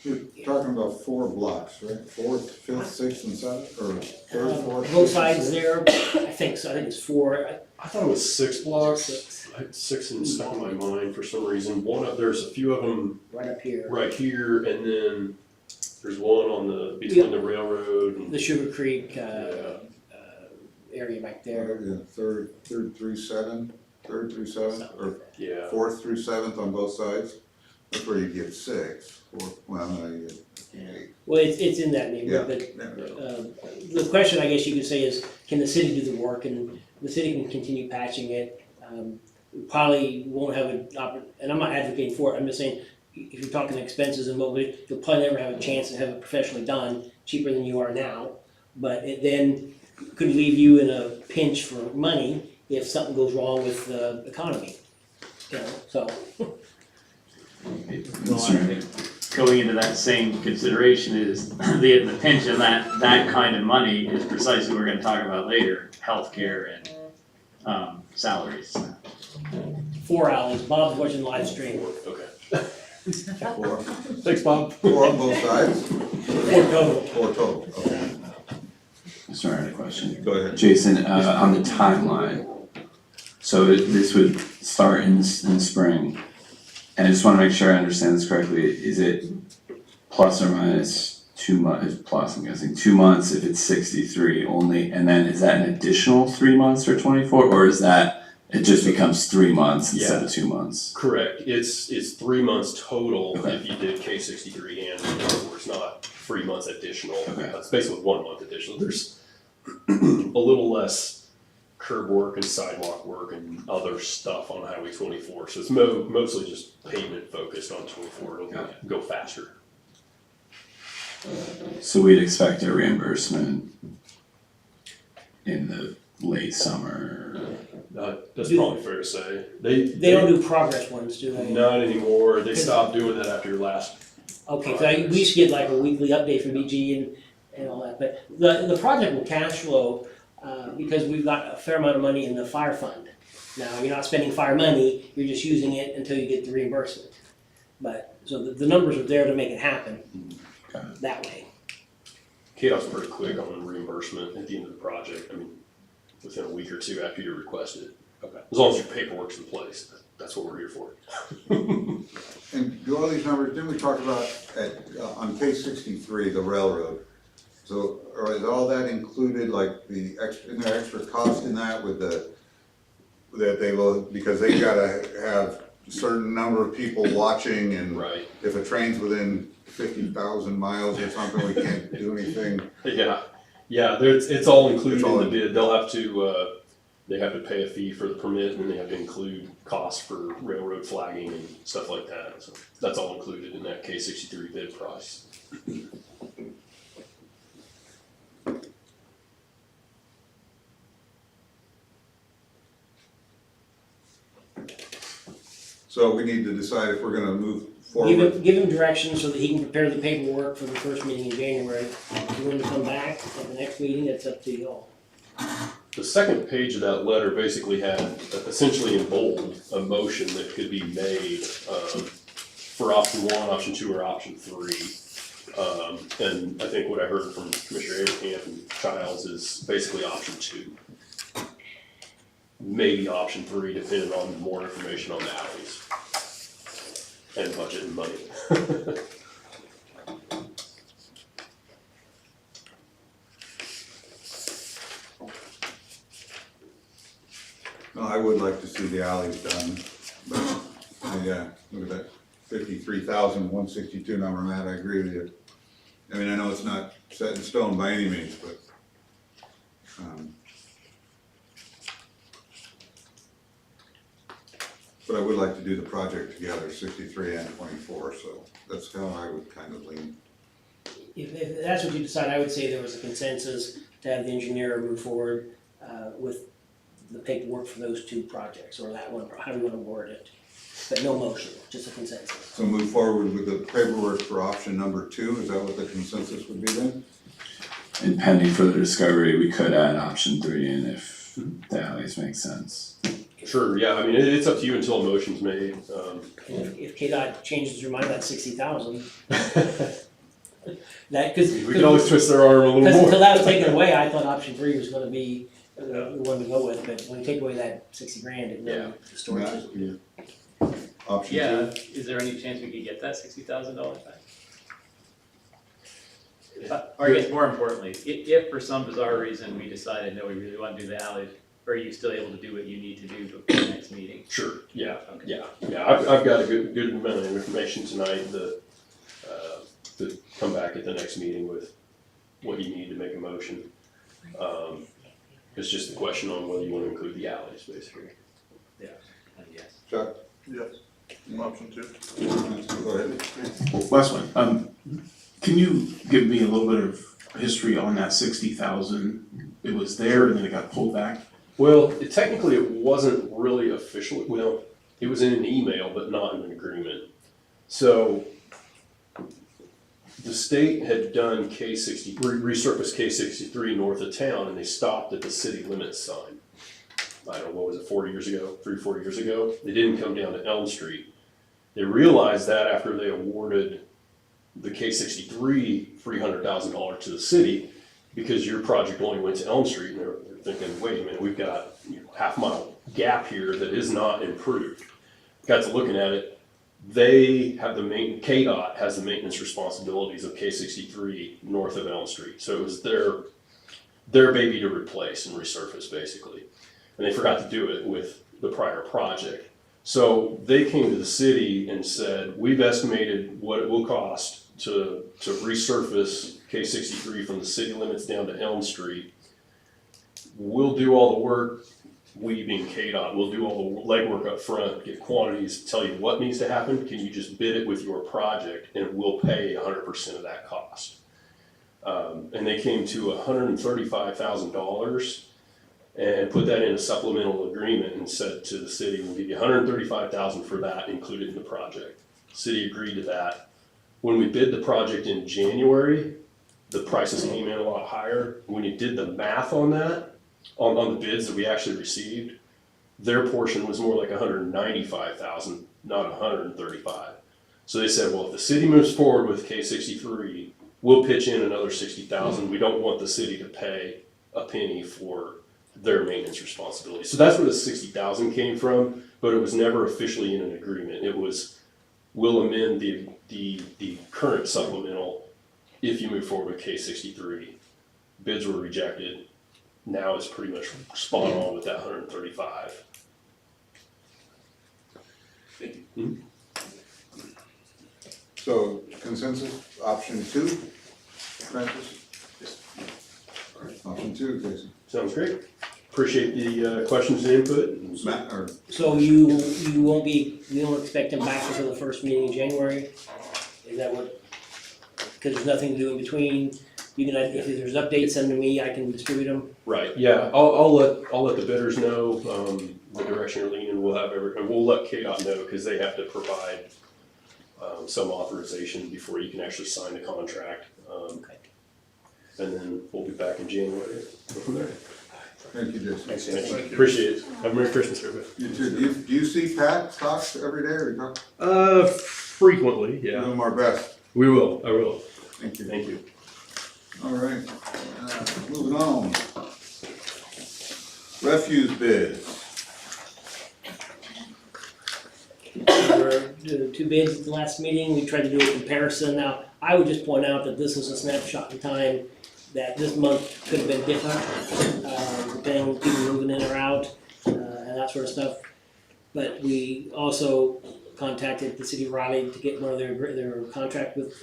You're talking about 4 blocks, right? 4th, 5th, 6th, and 7th, or 3rd, 4th? Both sides there, I think so, I think it's 4. I thought it was 6 blocks. I had 6 and stuck in my mind for some reason. There's a few of them Right up here. right here, and then there's one on between the railroad and. The Sugar Creek Yeah. area back there. Yeah, 3rd through 7th, or Yeah. 4th through 7th on both sides. That's where you get 6. 4th, well, no, you get 8. Well, it's in that neighborhood, Yeah. but the question I guess you could say is, can the city do the work? And the city can continue patching it. We probably won't have and I'm not advocating for it, I'm just saying, if you're talking expenses and mobility, you'll probably never have a chance to have it professionally done, cheaper than you are now. But it then could leave you in a pinch for money if something goes wrong with the economy. So. Going into that same consideration is the pension, that kind of money is precisely what we're gonna talk about later, healthcare and salaries. 4 alleys, Bob's watching live stream. Okay. 4, Thanks, Bob. 4 on both sides? 4 total. 4 total, okay. Sorry, I had a question. Go ahead. Jason, on the timeline, so this would start in the spring, and I just wanna make sure I understand this correctly, is it plus or minus 2 months, plus I'm guessing, 2 months if it's 63 only, and then is that an additional 3 months for 24, or is that, it just becomes 3 months instead of 2 months? Correct. It's 3 months total Okay. if you did K63 and 24. It's not 3 months additional. Okay. It's basically 1 month additional. There's a little less curb work and sidewalk work and other stuff on Highway 24. So it's mostly just pavement focused on 24. It'll go faster. So we'd expect a reimbursement in the late summer? That's probably fair to say. They don't do progress ones, do they? Not anymore. They stopped doing that after your last. Okay, so we used to get like a weekly update from BG and all that, but the project will cash flow, because we've got a fair amount of money in the fire fund. Now, you're not spending fire money, you're just using it until you get the reimbursement. But, so the numbers are there to make it happen that way. KDOT's pretty quick on reimbursement at the end of the project. I mean, within a week or two after you request it. Okay. As long as your paperwork's in place, that's what we're here for. And do all these numbers, didn't we talk about on K63, the railroad? So, or is all that included, like isn't there extra cost in that with that they will, because they gotta have a certain number of people watching, and Right. if a train's within 50,000 miles or something, we can't do anything. Yeah, it's all included It's all in the bid. They'll have to, they have to pay a fee for the permit, and then they have to include costs for railroad flagging and stuff like that. So that's all included in that K63 bid price. So we need to decide if we're gonna move forward. Give him direction so that he can prepare the paperwork for the first meeting in January. If you want to come back at the next meeting, it's up to you all. The second page of that letter basically had essentially in bold a motion that could be made for option 1, option 2, or option 3. And I think what I heard from Commissioner Abraham and Childs is basically option 2. Maybe option 3, depending on more information on the alleys and budget and money. the alleys done. But, yeah, look at that 53,162 number, Matt, I agree with you. I mean, I know it's not set in stone by any means, but, but I would like to do the project together, 63 and 24, so that's how I would kind of lean. If that's what you decide, I would say there was a consensus to have the engineer move forward with the paperwork for those two projects, or that one, how do you want to word it? But no motion, just a consensus. So move forward with the paperwork for option number 2, is that what the consensus would be then? And pending further discovery, we could add option 3 in if the alleys make sense. Sure, yeah, I mean, it's up to you until a motion's made. If KDOT changes their mind about 60,000, that, cause. We can always twist their arm a little Because more. until that was taken away, I thought option 3 was gonna be the one to go with, but when you take away that 60 grand, it really distorts it. Matt, option 2? Yeah, is there any chance we could get that $60,000 back? Or I guess more importantly, if for some bizarre reason we decided, no, we really want to do the alleys, are you still able to do what you need to do before the next meeting? Sure, yeah, Okay. yeah, I've got a good amount of information tonight to come back at the next meeting with what you need to make a motion. It's just a question on whether you want to include the alleys, basically. Yes. Chuck? Yes. Option 2. Go ahead. Well, last one, can you give me a little bit of history on that 60,000? It was there and then it got pulled back? Well, technically, it wasn't really official, well, it was in an email, but not in an agreement. So, the state had done resurfaced K63 north of town, and they stopped at the city limits sign. I don't know, what was it, 4 years ago, 4 years ago? They didn't come down to Elm Street. They realized that after they awarded the K63 $300,000 to the city, because your project only went to Elm Street, and they're thinking, wait a minute, we've got half-mile gap here that is not improved. Got to looking at it, they have KDOT has the maintenance responsibilities of K63 north of Elm Street. So it was their baby to replace and resurface, basically. And they forgot to do it with the prior project. So they came to the city and said, we've estimated what it will cost to resurface K63 from the city limits down to Elm Street. We'll do all the work, we being KDOT, we'll do all the legwork up front, get quantities, tell you what needs to happen. Can you just bid it with your project and we'll pay 100% of that cost? And they came to $135,000 and put that in a supplemental agreement and said to the city, we'll give you $135,000 for that included in the project. City agreed to that. When we bid the project in January, the prices came in a lot higher. When you did the math on that, on the bids that we actually received, their portion was more like $195,000, not $135,000. So they said, well, if the city moves forward with K63, we'll pitch in another $60,000. We don't want the city to pay a penny for their maintenance responsibility. So that's where the $60,000 came from, but it was never officially in an agreement. It was, we'll amend the current supplemental if you move forward with K63. Bids were rejected. Now it's pretty much spot on with that 135. So consensus, option 2, Francis? All right, option 2, Jason. Sounds great. Appreciate the questions and input. Matt, or, So you don't expect them back until the first meeting in January? Is that what, because there's nothing to do in between? You can, if there's updates, send them to me, I can distribute them. Right, yeah, I'll let the bidders know, the direction you're leaning, we'll let KDOT know, because they have to provide, some authorization before you can actually sign the contract. Okay. And then we'll be back in January, go from there. thank you, Jason. Thanks, Jason. Thank you. Appreciate it. Have a Merry Christmas, everybody. You too. Do you see Pat talk every day, or you talk? Frequently, Do them our best. We will, I will. Thank you. Thank you. All right, moving on. Refuse bids. There were two bids at the last meeting, we tried to do a comparison. Now, I would just point out that this is a snapshot in time, that this month could have been different, depending on people moving in or out, and that sort of stuff. But we also contacted the city of Raleigh to get one of their contract with,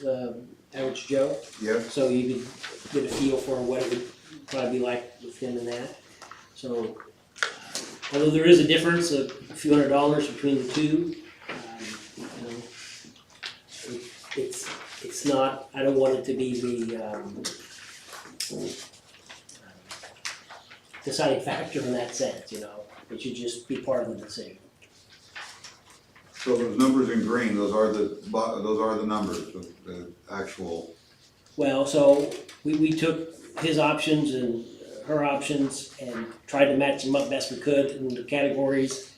Average Joe. Yes, So you could get a feel for what it would probably be like with him and that. So, although there is a difference of a few $100s between the two, you know, it's not, I don't want it to be the, deciding factor in that sense, you know. It should just be part of the decision. so those numbers in green, those are the numbers, the actual, Well, so we took his options and her options and tried to match them up best we could in the categories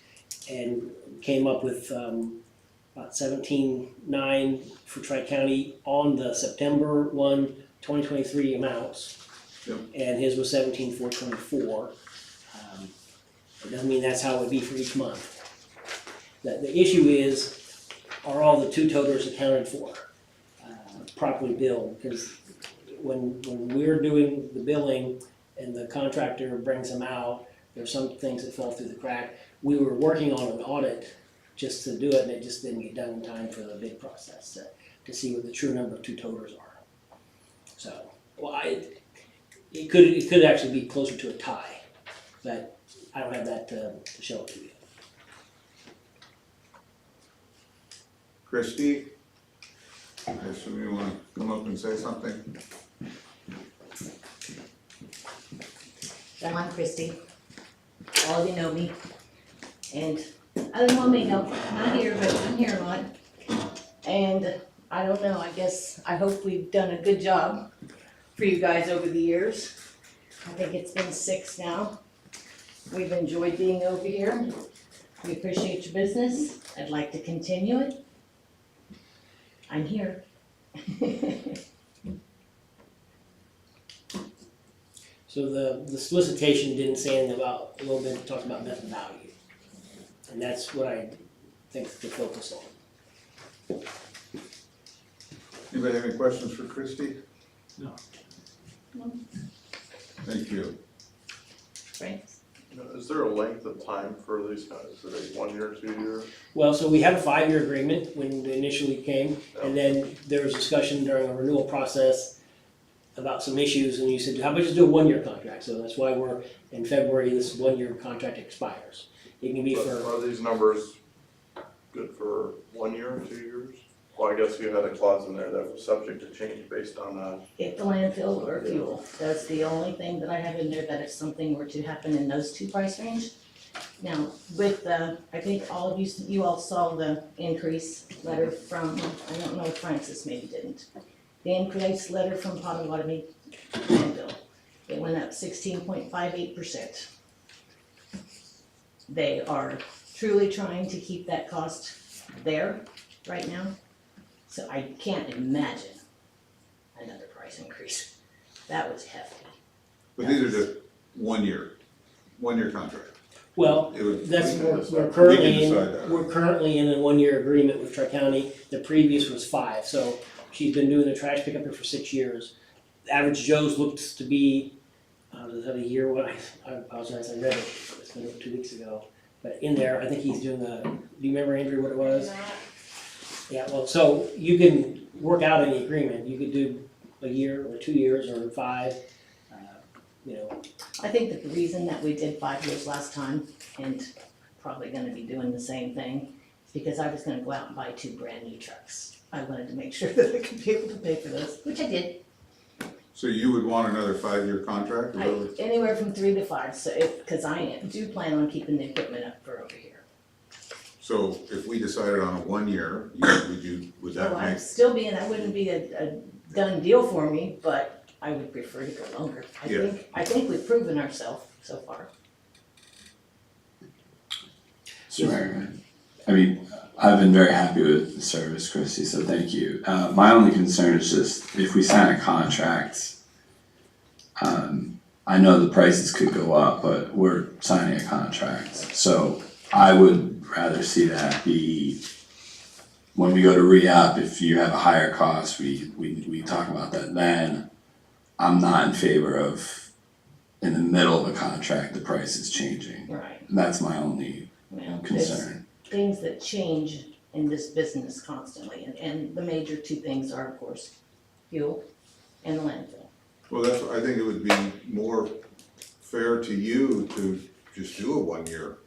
and came up with about 17.9 for Tri-County on the September 1, 2023 amounts. Yep. And his was 17,424. It doesn't mean that's how it would be for each month. The issue is, are all the two-toters accounted for, properly billed? Because when we're doing the billing and the contractor brings them out, there's some things that fall through the crack. We were working on an audit just to do it, and it just didn't get done in time for the bid process to see what the true number of two-toters are. So, well, it could actually be closer to a tie, but I don't have that to show it to you. Christie? I assume you wanna come up and say something? I'm Christy. All of you know me. And I don't want me to know, not here, but I'm here a lot. And I don't know, I guess, I hope we've done a good job for you guys over the years. I think it's been 6 now. We've enjoyed being over here. We appreciate your business. I'd like to continue it. I'm here. So the solicitation didn't say anything about, a little bit, talked about net value. And that's what I think to focus on. Anybody have any questions for Christie? No. No. Thank you. Right? Is there a length of time for these guys? Is it a 1 year, 2 year? Well, so we had a 5-year agreement when it initially came, and then there was discussion during a renewal process about some issues, and you said, how about just do a 1-year contract? So that's why we're, in February, this 1-year contract expires. It can be But for, are these numbers good for 1 year, 2 years? Well, I guess you had a clause in there that was subject to change based on, If the landfill or fuel, that's the only thing that I have in there, that if something were to happen in those two price range. Now, with the, I think all of you all saw the increase letter from, I don't know if Francis maybe didn't. The increase letter from Potawatomi landfill, it went up 16.58%. They are truly trying to keep that cost there right now. So I can't imagine another price increase. That was hefty. But these are just 1 year contract. well, It was- that's, we can we're decide- currently we can in, decide that. we're currently in a 1-year agreement with Tri-County. The previous was 5, so she's been doing the trash pickup here for 6 years. Average Joe's looks to be, was that a year, what, I apologize, I read it, it's been 2 weeks ago. But in there, I think he's doing the, do you remember, Andrew, what it was? Yeah, well, so you can work out any agreement, you could do a year or 2 years or 5, you know. I think that the reason that we did 5 years last time, and probably gonna be doing the same thing, is because I was gonna go out and buy 2 brand new trucks. I wanted to make sure that I could be able to pay for those, which I did. So you would want another 5-year contract? Is that what- Anywhere from 3 to 5, so cause I do plan on keeping the equipment up for over here. So if we decided on a 1 year, would So that I'd make, still be, and that wouldn't be a done deal for me, but I would prefer to go longer. Yeah. I think we've proven ourselves so far. So, Mayor, I mean, I've been very happy with the service, Christy, so thank you. My only concern is just if we sign a contract, I know the prices could go up, but we're signing a contract. So I would rather see that be, when we go to re-up, if you have a higher cost, we talk about that then. I'm not in favor of, in the middle of a contract, the price is changing. Right. That's my only Well, concern. things that change in this business constantly, and the major two things are, of course, fuel and the landfill. Well, that's, I think it would be more fair to you to just do a 1 year.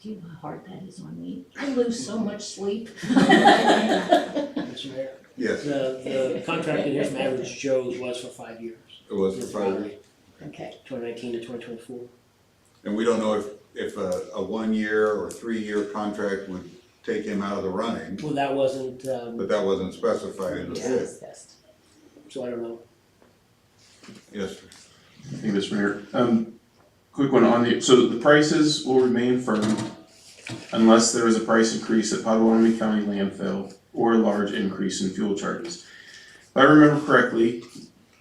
Do you know how hard that is on me? I lose so much sleep. Mr. Mayor, Yes, the contract in here from Average Joe's was for 5 years, it was for 5 years. Okay, 2019 to 2024. And we don't know if a 1 year or 3 year contract would take him out of the running, Well, that wasn't, but that wasn't specified in the yeah, bid. that's best. so I don't know. Yes, sir. Thank you, Mr. Mayor. Quick one on so the prices will remain firm unless there is a price increase at Potawatomi County landfill or a large increase in fuel charges. If I remember correctly,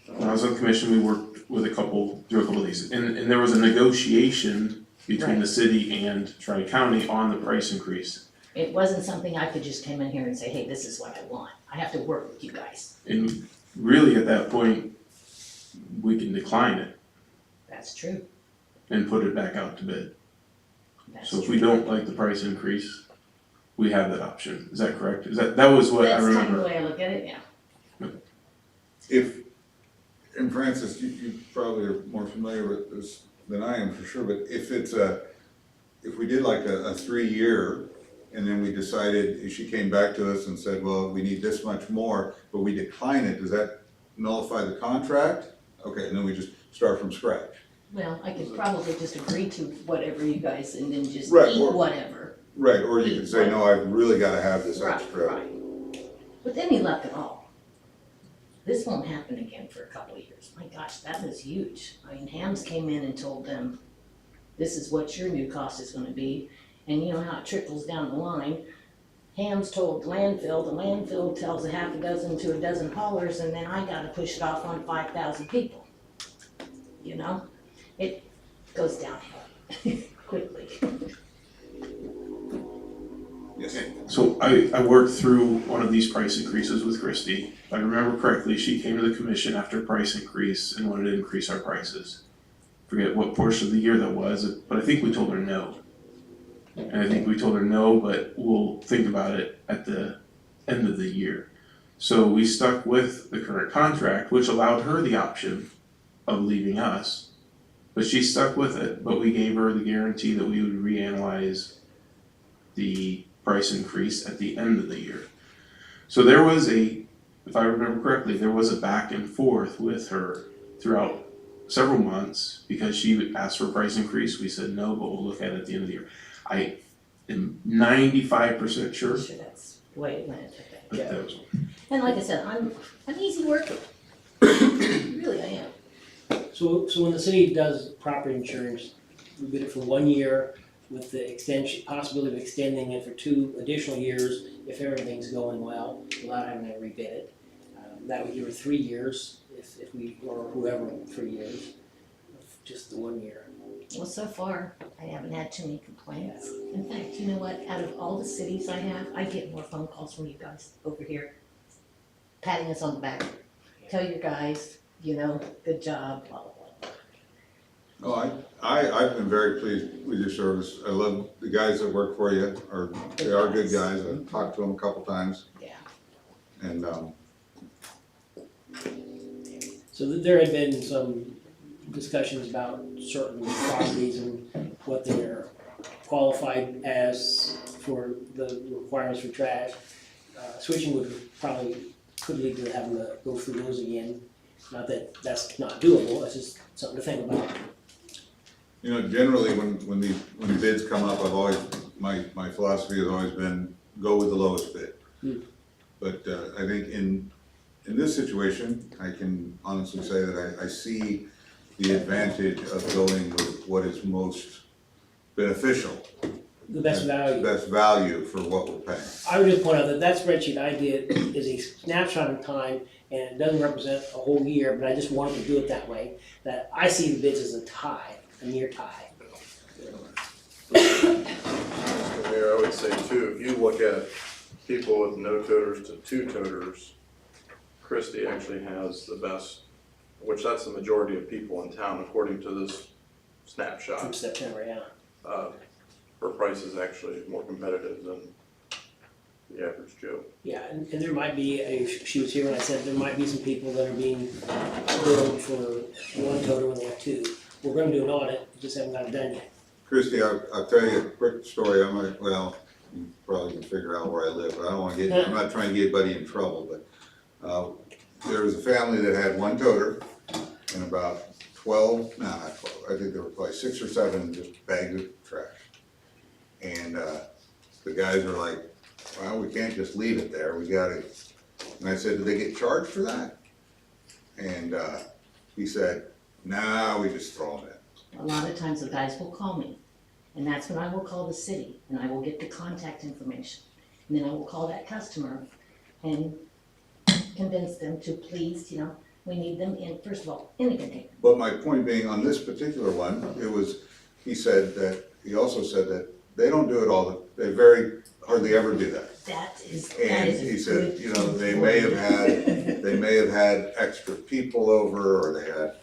when I was on the commission, we worked with through a couple of these, and there was a negotiation between the city and Tri-County on the price increase. It wasn't something I could just come in here and say, hey, this is what I want. I have to work with you guys. And really, at that point, we can decline it That's true. and put it back out to bid. That's So if true. we don't like the price increase, we have that option. Is that correct? That was what I That's kind of the remember. way I look at it, yeah. If, and Francis, you probably are more familiar with this than I am for sure, but if if we did like a 3 year, and then we decided, if she came back to us and said, well, we need this much more, but we decline it, does that nullify the contract? Okay, and then we just start from scratch. Well, I could probably just agree to whatever you guys, and then just Right, eat or- whatever. Right, or you could say, no, I've really gotta have this Right, extra. right. With any luck at all, this won't happen again for a couple of years. My gosh, that is huge. I mean, Hams came in and told them, this is what your new cost is gonna be. And you know how it trickles down the line. Hams told the landfill tells a half a dozen to a dozen haulers, and then I gotta push it off on 5,000 people. You know, it goes downhill quickly. Yes. So I worked through one of these price increases with Christie. If I remember correctly, she came to the commission after a price increase and wanted to increase our prices. Forget what portion of the year that was, but I think we told her no. And I think we told her no, but we'll think about it at the end of the year. So we stuck with the current contract, which allowed her the option of leaving us. But she stuck with it, but we gave her the guarantee that we would reanalyze the price increase at the end of the year. So there was if I remember correctly, there was a back and forth with her throughout several months because she asked for a price increase. We said no, but we'll look at it at the end of the year. I am 95% sure Sure, that's the way it went, I think. that that was. And like I said, I'm easy worker. Really, I am. So when the city does property insurance, we bid it for 1 year with the extension, possibility of extending it for 2 additional years if everything's going well, without having to rebid it. That would give her 3 years if we, or whoever, 3 years, just the 1 year. Well, so far, I haven't had too many complaints. In fact, you know what, out of all the cities I have, I get more phone calls from you guys over here, patting us on the back. Tell your guys, you know, good job, blah, blah, blah. Oh, I've been very pleased with your service. I love the guys that work for you, they are good guys. I've talked to them a couple times. Yeah. And, So there had been some discussions about certain properties and what they're qualified as for the requirements for trash. Switching could lead to having to go through those again. Not that that's not doable, it's just something to think about. you know, generally, when bids come up, my philosophy has always been, go with the lowest bid. But, I think in this situation, I can honestly say that I see the advantage of going with what is most beneficial. The best value. Best value for what we're paying. I would just point out that spreadsheet I did is a snapshot of time, and it doesn't represent a whole year, but I just wanted to do it that way, that I see the bids as a near tie. Mr. Mayor, I would say too, if you look at people with no toters to 2 toters, Christie actually has the best, which that's the majority of people in town according to this From snapshot. September, yeah. her price is actually more competitive than the average Joe. Yeah, and there might be, she was here when I said there might be some people that are being billed for one toter when they have two. We're gonna do an audit, just haven't got it done yet. Christie, I'll tell you a quick story, well, you probably can figure out where I live, but I don't wanna I'm not trying to get anybody in trouble, but, there was a family that had one toter and about 12, no, not 12, I think there were probably 6 or 7 just bags of trash. And, the guys are like, well, we can't just leave it there, we gotta, and I said, do they get charged for that? And, he said, nah, we just throw them in. A lot of times the guys will call me, and that's when I will call the city, and I will get the contact information. And then I will call that customer and convince them to please, we need them in, first of all, in the container. But my point being, on this particular one, he also said that they don't do it they very hardly ever do that. That is And a he said, good they may have had extra people over, or they had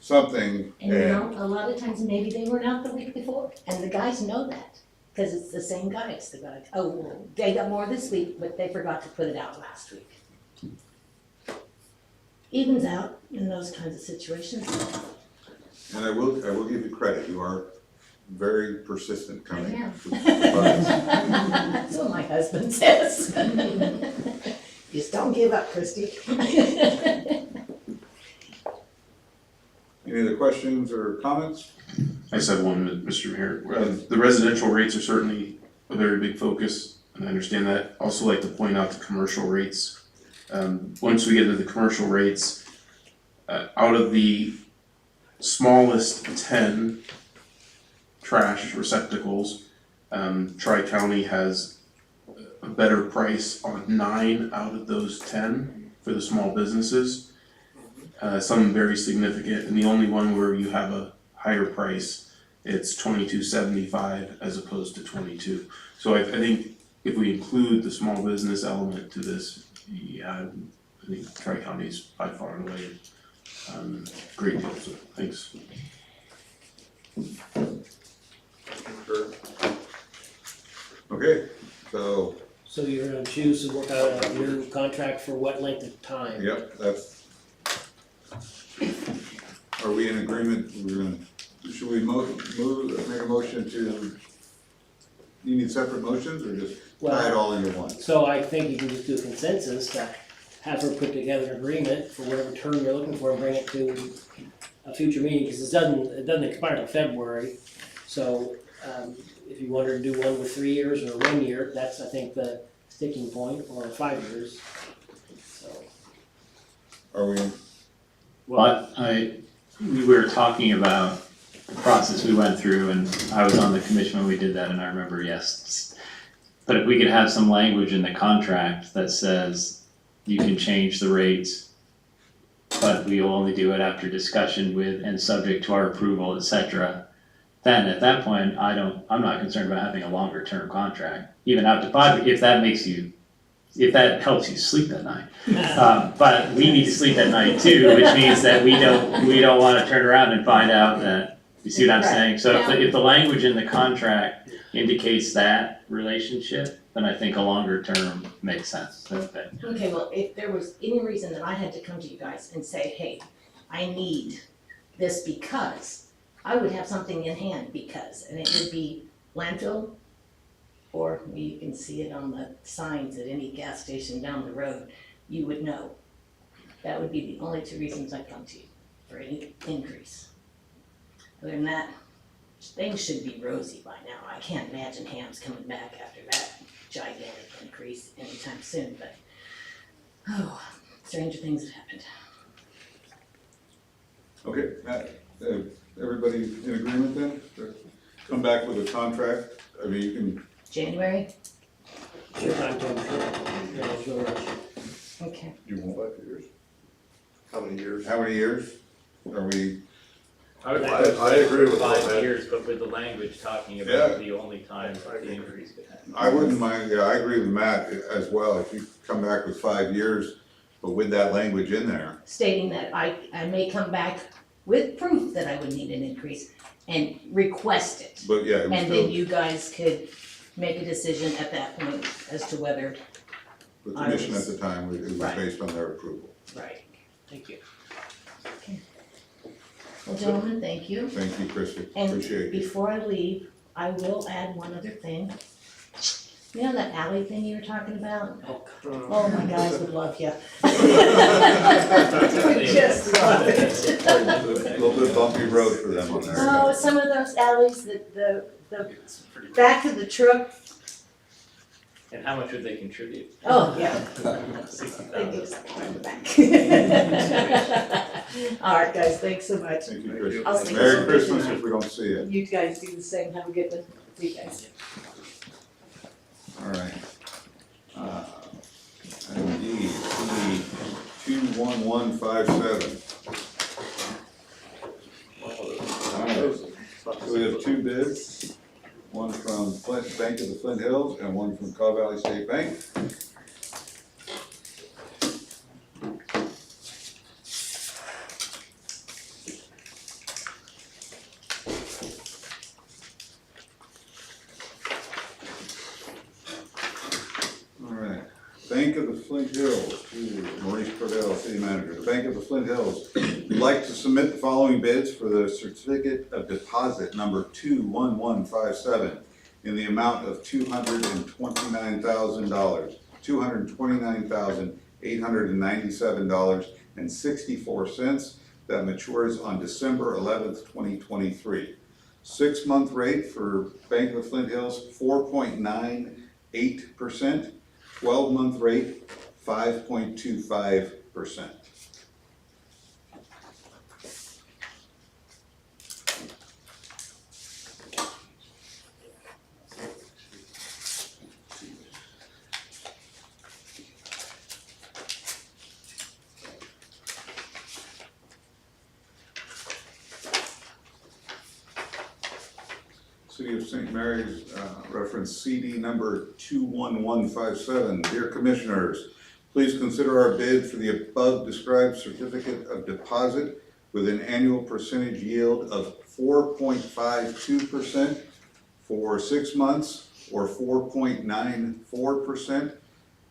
something, And a lot of times maybe they weren't out the week before, and the guys know that, because it's the same guys. The guys, oh, well, they got more this week, but they forgot to put it out last week. Evens out in those kinds of situations. and I will give you credit, you are very persistent I coming. am. with advice. That's what my husband says. Just don't give up, Christie. Any other questions or comments? I just have one, Mr. Mayor. The residential rates are certainly a very big focus, and I understand that. Also like to point out the commercial rates. Once we get to the commercial rates, out of the smallest 10 trash receptacles, Tri-County has a better price on 9 out of those 10 for the small businesses. Some very significant, and the only one where you have a higher price, it's $22.75 as opposed to $22. So I think if we include the small business element to this, yeah, I think Tri-County is by far and away great deal, so thanks. Okay, so, So you're gonna choose to work out a new contract for what length of time? yep, that's. Are we in agreement, should we make a motion to, you need separate motions, or just tie it all into one? So I think you can just do a consensus to have her put together an agreement for whatever term you're looking for and bring it to a future meeting, because it doesn't expire till February. So, if you wanted to do one with 3 years or 1 year, that's, I think, the sticking point, or 5 years. So, Are we, But we were talking about the process we went through, and I was on the commission when we did that, and I remember, yes. But if we could have some language in the contract that says you can change the rates, but we will only do it after discussion with and subject to our approval, et cetera, then at that point, I'm not concerned about having a longer term contract, even out to 5, if that helps you sleep at night. But we need to sleep at night too, which means that we don't wanna turn around and find out that, you see what I'm saying? So if the language in the contract indicates that relationship, then I think a longer term makes sense. Okay, well, if there was any reason that I had to come to you guys and say, hey, I need this because, I would have something in hand because, and it would be landfill, or you can see it on the signs at any gas station down the road, you would know. That would be the only 2 reasons I come to you for any increase. Other than that, things should be rosy by now. I can't imagine Ham's coming back after that gigantic increase anytime soon, but, stranger things have happened. okay, everybody in agreement then? To come back with a contract, I mean, you can, January? it's your time to, there's no rush. Okay. you want, 5 years? How many years? how many years? Are we, I would I agree with all 5 that. years, but with the language talking Yeah. about the only time that the increase could happen. I wouldn't mind, yeah, I agree with Matt as well, if you come back with 5 years, but with that language in there. Stating that I may come back with proof that I would need an increase and request it. But yeah, it was And still, then you guys could make a decision at that point as to whether, the commission at the time, it was Right. based on their approval. Right, thank you. well, gentlemen, thank you. Thank you, Christie, And appreciate you. before I leave, I will add one other thing. You know that alley thing you were talking about? Oh, Oh, my guys would love you. Just love it. A little bit bumpy road for them on there. Oh, some of those alleys, the back of the truck, And how much would they contribute? oh, yeah. 60,000. They give something in the back. All right, guys, thanks so much. Thank you, I'll Christie. see you Merry soon. Christmas if we don't see you. You guys do the same, have a good one. See you guys. All right. Item D, CD 21157. So we have two bids, one from Bank of the Flint Hills and one from Caw Valley State Bank. All right, Bank of the Flint Hills, to Maurice Cordell, City Manager. The Bank of the Flint Hills would like to submit the following bids for the certificate of deposit number 21157 in the amount of $229,000, $229,897.64 that matures on December 11th, 2023. 6-month rate for Bank of the Flint Hills, 4.98%. 12-month rate, 5.25%. City of St. Mary's, reference CD number 21157. Dear Commissioners, please consider our bid for the above described certificate of deposit with an annual percentage yield of 4.52% for 6 months or 4.94%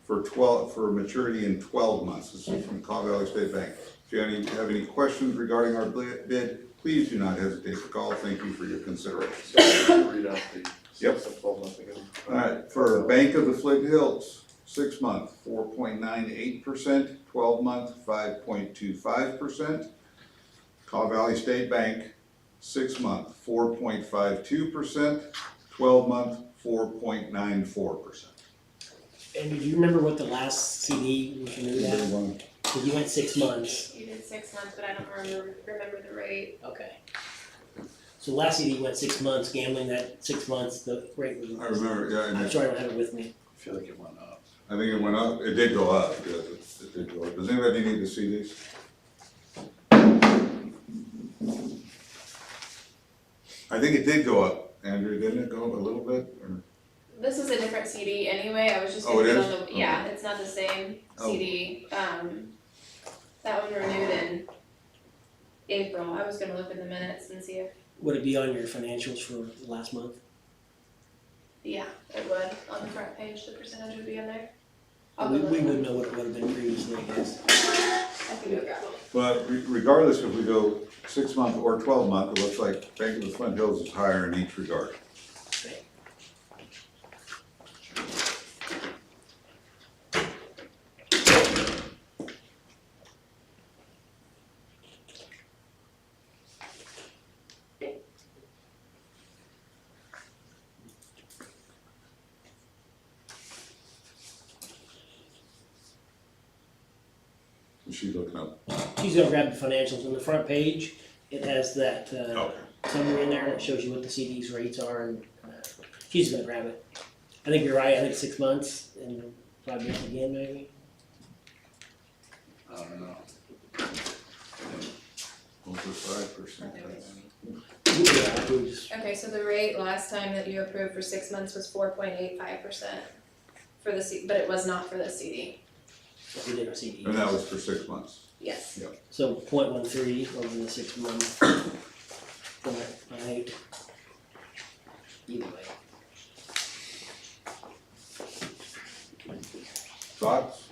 for maturity in 12 months. This is from Caw Valley State Bank. If you have any questions regarding our bid, please do not hesitate to call. Thank you for your consideration. Read out the Yep. 12 month again. All right, for Bank of the Flint Hills, 6 month, 4.98%, 12 month, 5.25%. Caw Valley State Bank, 6 month, 4.52%, 12 month, 4.94%. And do you remember what the last CD was renewed at? So you went 6 months, You did 6 months, but I don't remember the rate. okay. So last CD went 6 months, gambling that 6 months, the rate was. I remember, yeah, and I'm it- sorry, I don't have it with me. I feel like it went up. I think it went up, it did go up, yes, it did go up. Does anybody need to see these? I think it did go up, Andrew, didn't it go up a little bit, or? This is a different CD anyway, I was just Oh, gonna it put is? on the, yeah, it's not the same Oh. CD. That one renewed in April, I was gonna look in the minutes and see if, Would it be on your financials for last month? yeah, it would, on the front page, the percentage would be in there. I'll go We look. wouldn't know what it would have been previously, I guess. I can go grab it. But regardless if we go 6 month or 12 month, it looks like Bank of the Flint Hills is higher in each regard. She's looking up. She's gonna grab the financials on the front page. It has that Okay. summary in there and it shows you what the CD's rates are and she's gonna grab it. I think you're right, I think 6 months and 5 months again maybe. I don't know. Over 5%. Yeah, we just- Okay, so the rate last time that you approved for 6 months was 4.85% for the but it was not for the CD. if we did our CD. And that was for 6 months. Yes. So 0.13 over the 6 months. 0.98. Either way. Thoughts?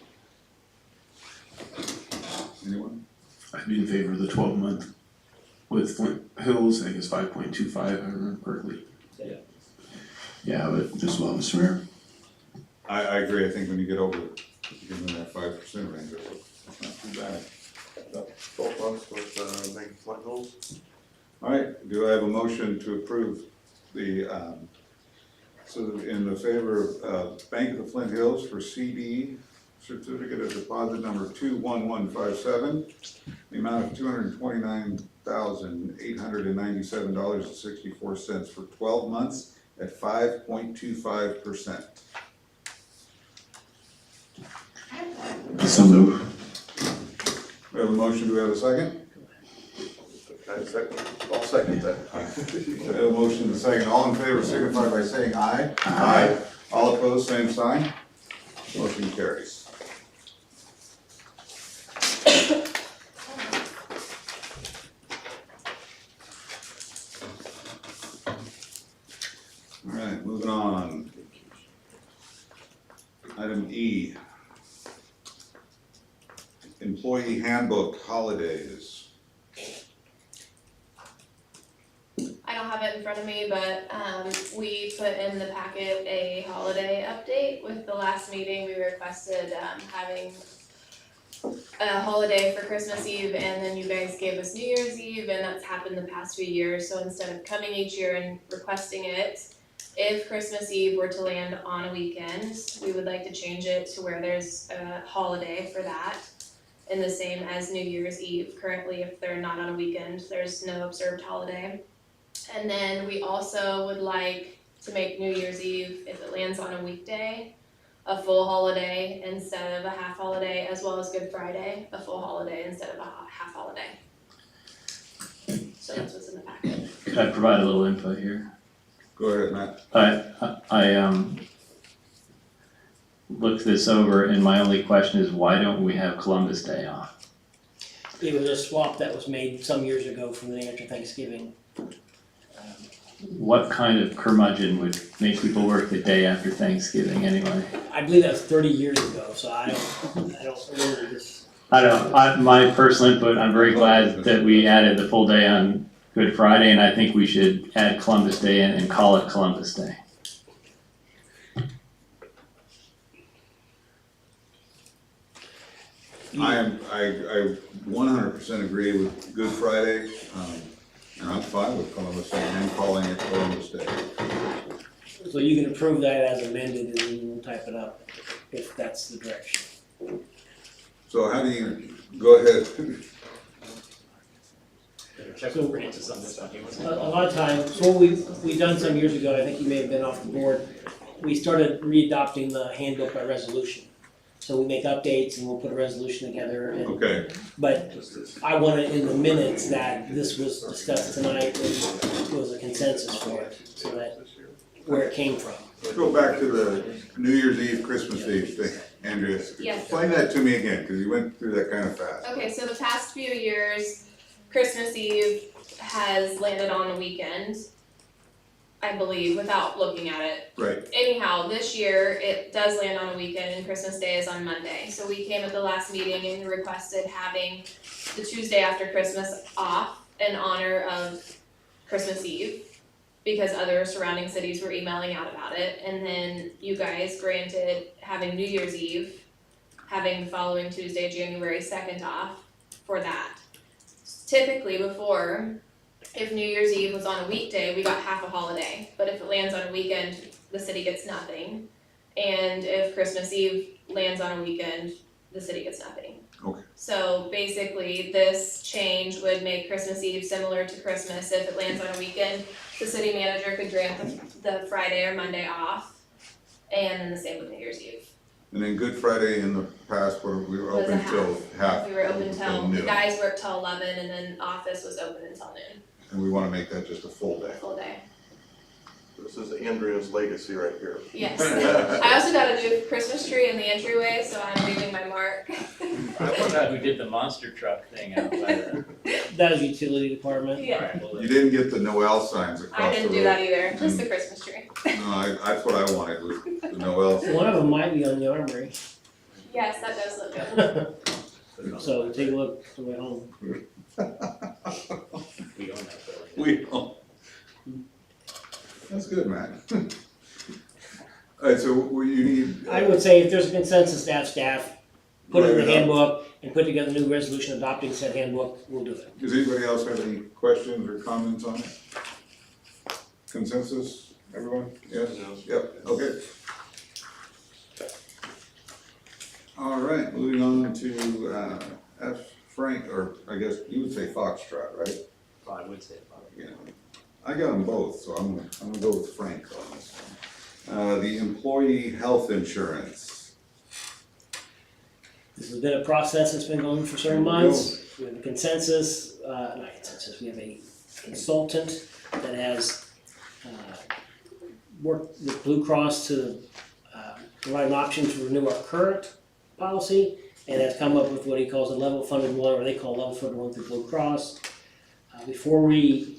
Anyone? I'd be in favor of the 12-month with Flint Hills, I guess 5.25, if I remember correctly. Yeah, I would as well, Mr. Mayor. I agree, I think when you get over, in that 5% range, it's not too bad. 12 months with, Bank of Flint Hills. All right, do I have a motion to approve the, so in the favor of Bank of the Flint Hills for CD certificate of deposit number 21157, the amount of $229,897.64 for 12 months at 5.25%. So move. We have a motion, do we have a second? Okay, second, I'll second that. We have a motion and a second, all in favor signify by saying aye. Aye. All opposed, same sign. Motion carries. All right, moving on. Item E. Employee handbook holidays. I don't have it in front of me, but we put in the packet a holiday update. With the last meeting, we requested having a holiday for Christmas Eve, and then you guys gave us New Year's Eve, and that's happened the past few years. So instead of coming each year and requesting it, if Christmas Eve were to land on a weekend, we would like to change it to where there's a holiday for that. And the same as New Year's Eve. Currently, if they're not on a weekend, there's no observed holiday. And then we also would like to make New Year's Eve, if it lands on a weekday, a full holiday instead of a half holiday, as well as Good Friday, a full holiday instead of a half holiday. So that's what's in the packet. Could I provide a little input here? Go ahead, Matt. I looked this over, and my only question is, why don't we have Columbus Day off? It was a swap that was made some years ago from the day after Thanksgiving. What kind of curmudgeon would make people work the day after Thanksgiving anyway? I believe that was 30 years ago, so I don't remember this. I don't know, my personal input, I'm very glad that we added the full day on Good Friday, and I think we should add Columbus Day in and call it Columbus Day. I 100% agree with Good Friday, and I'm fine with Columbus Day and calling it Columbus Day. So you can approve that as amended and then we'll type it up if that's the direction. So how do you, go ahead. Check with Francis on this one. He wasn't- A lot of times, what we've done some years ago, I think you may have been off the board, we started re-adopting the handbook by resolution. So we make updates and we'll put a resolution together and, Okay, but I want it in the minutes that this was discussed tonight and was a consensus for it, so that where it came from. let's go back to the New Year's Eve, Christmas Eve thing, Andrea. Yes. Explain that to me again, because you went through that kind of fast. Okay, so the past few years, Christmas Eve has landed on a weekend, I believe, without looking at it. Right, Anyhow, this year, it does land on a weekend and Christmas Day is on Monday. So we came at the last meeting and requested having the Tuesday after Christmas off in honor of Christmas Eve, because other surrounding cities were emailing out about it. And then you guys granted having New Year's Eve, having the following Tuesday, January 2nd off for that. Typically before, if New Year's Eve was on a weekday, we got half a holiday, but if it lands on a weekend, the city gets nothing. And if Christmas Eve lands on a weekend, the city gets nothing. Okay. So basically, this change would make Christmas Eve similar to Christmas. If it lands on a weekend, the city manager could grant the Friday or Monday off, and then the same with New Year's Eve. and then Good Friday in the past, where we were Was a open till half. We were open till, the noon. guys worked till 11, and then office was open until noon, And we wanna make that just a full day. full day. This is Andrea's legacy right here. Yes. I also got a new Christmas tree in the entryway, so I'm leaving my mark. I wonder who did the monster truck thing out by the. That was utility department. Yeah, Alright, well, You didn't get the Noel signs across the road. I didn't do that either, just the Christmas tree. No, that's what I wanted, was the Noel. One of them might be on the armory, Yes, that does look good. so take a look on the way home. we own that building. We don't. That's good, Matt. Alright, so what you need. I would say if there's a consensus to have staff, put it in the Write it up. handbook and put together a new resolution adopting said handbook, we'll do it. Does anybody else have any questions or comments on it? Consensus, everyone? Yes? Yep, okay. All right, moving on to, F. Frank, or I guess you would say Foxtrot, right? Well, I would say about it. Yeah. I got them both, so I'm gonna go with Frank on this one. The employee health insurance. This has been a process that's been going for several months. We have a consensus, not consensus, we have a consultant that has worked with Blue Cross to provide an option to renew our current policy and has come up with what he calls a level funded one, or they call level funded one through Blue Cross. Before we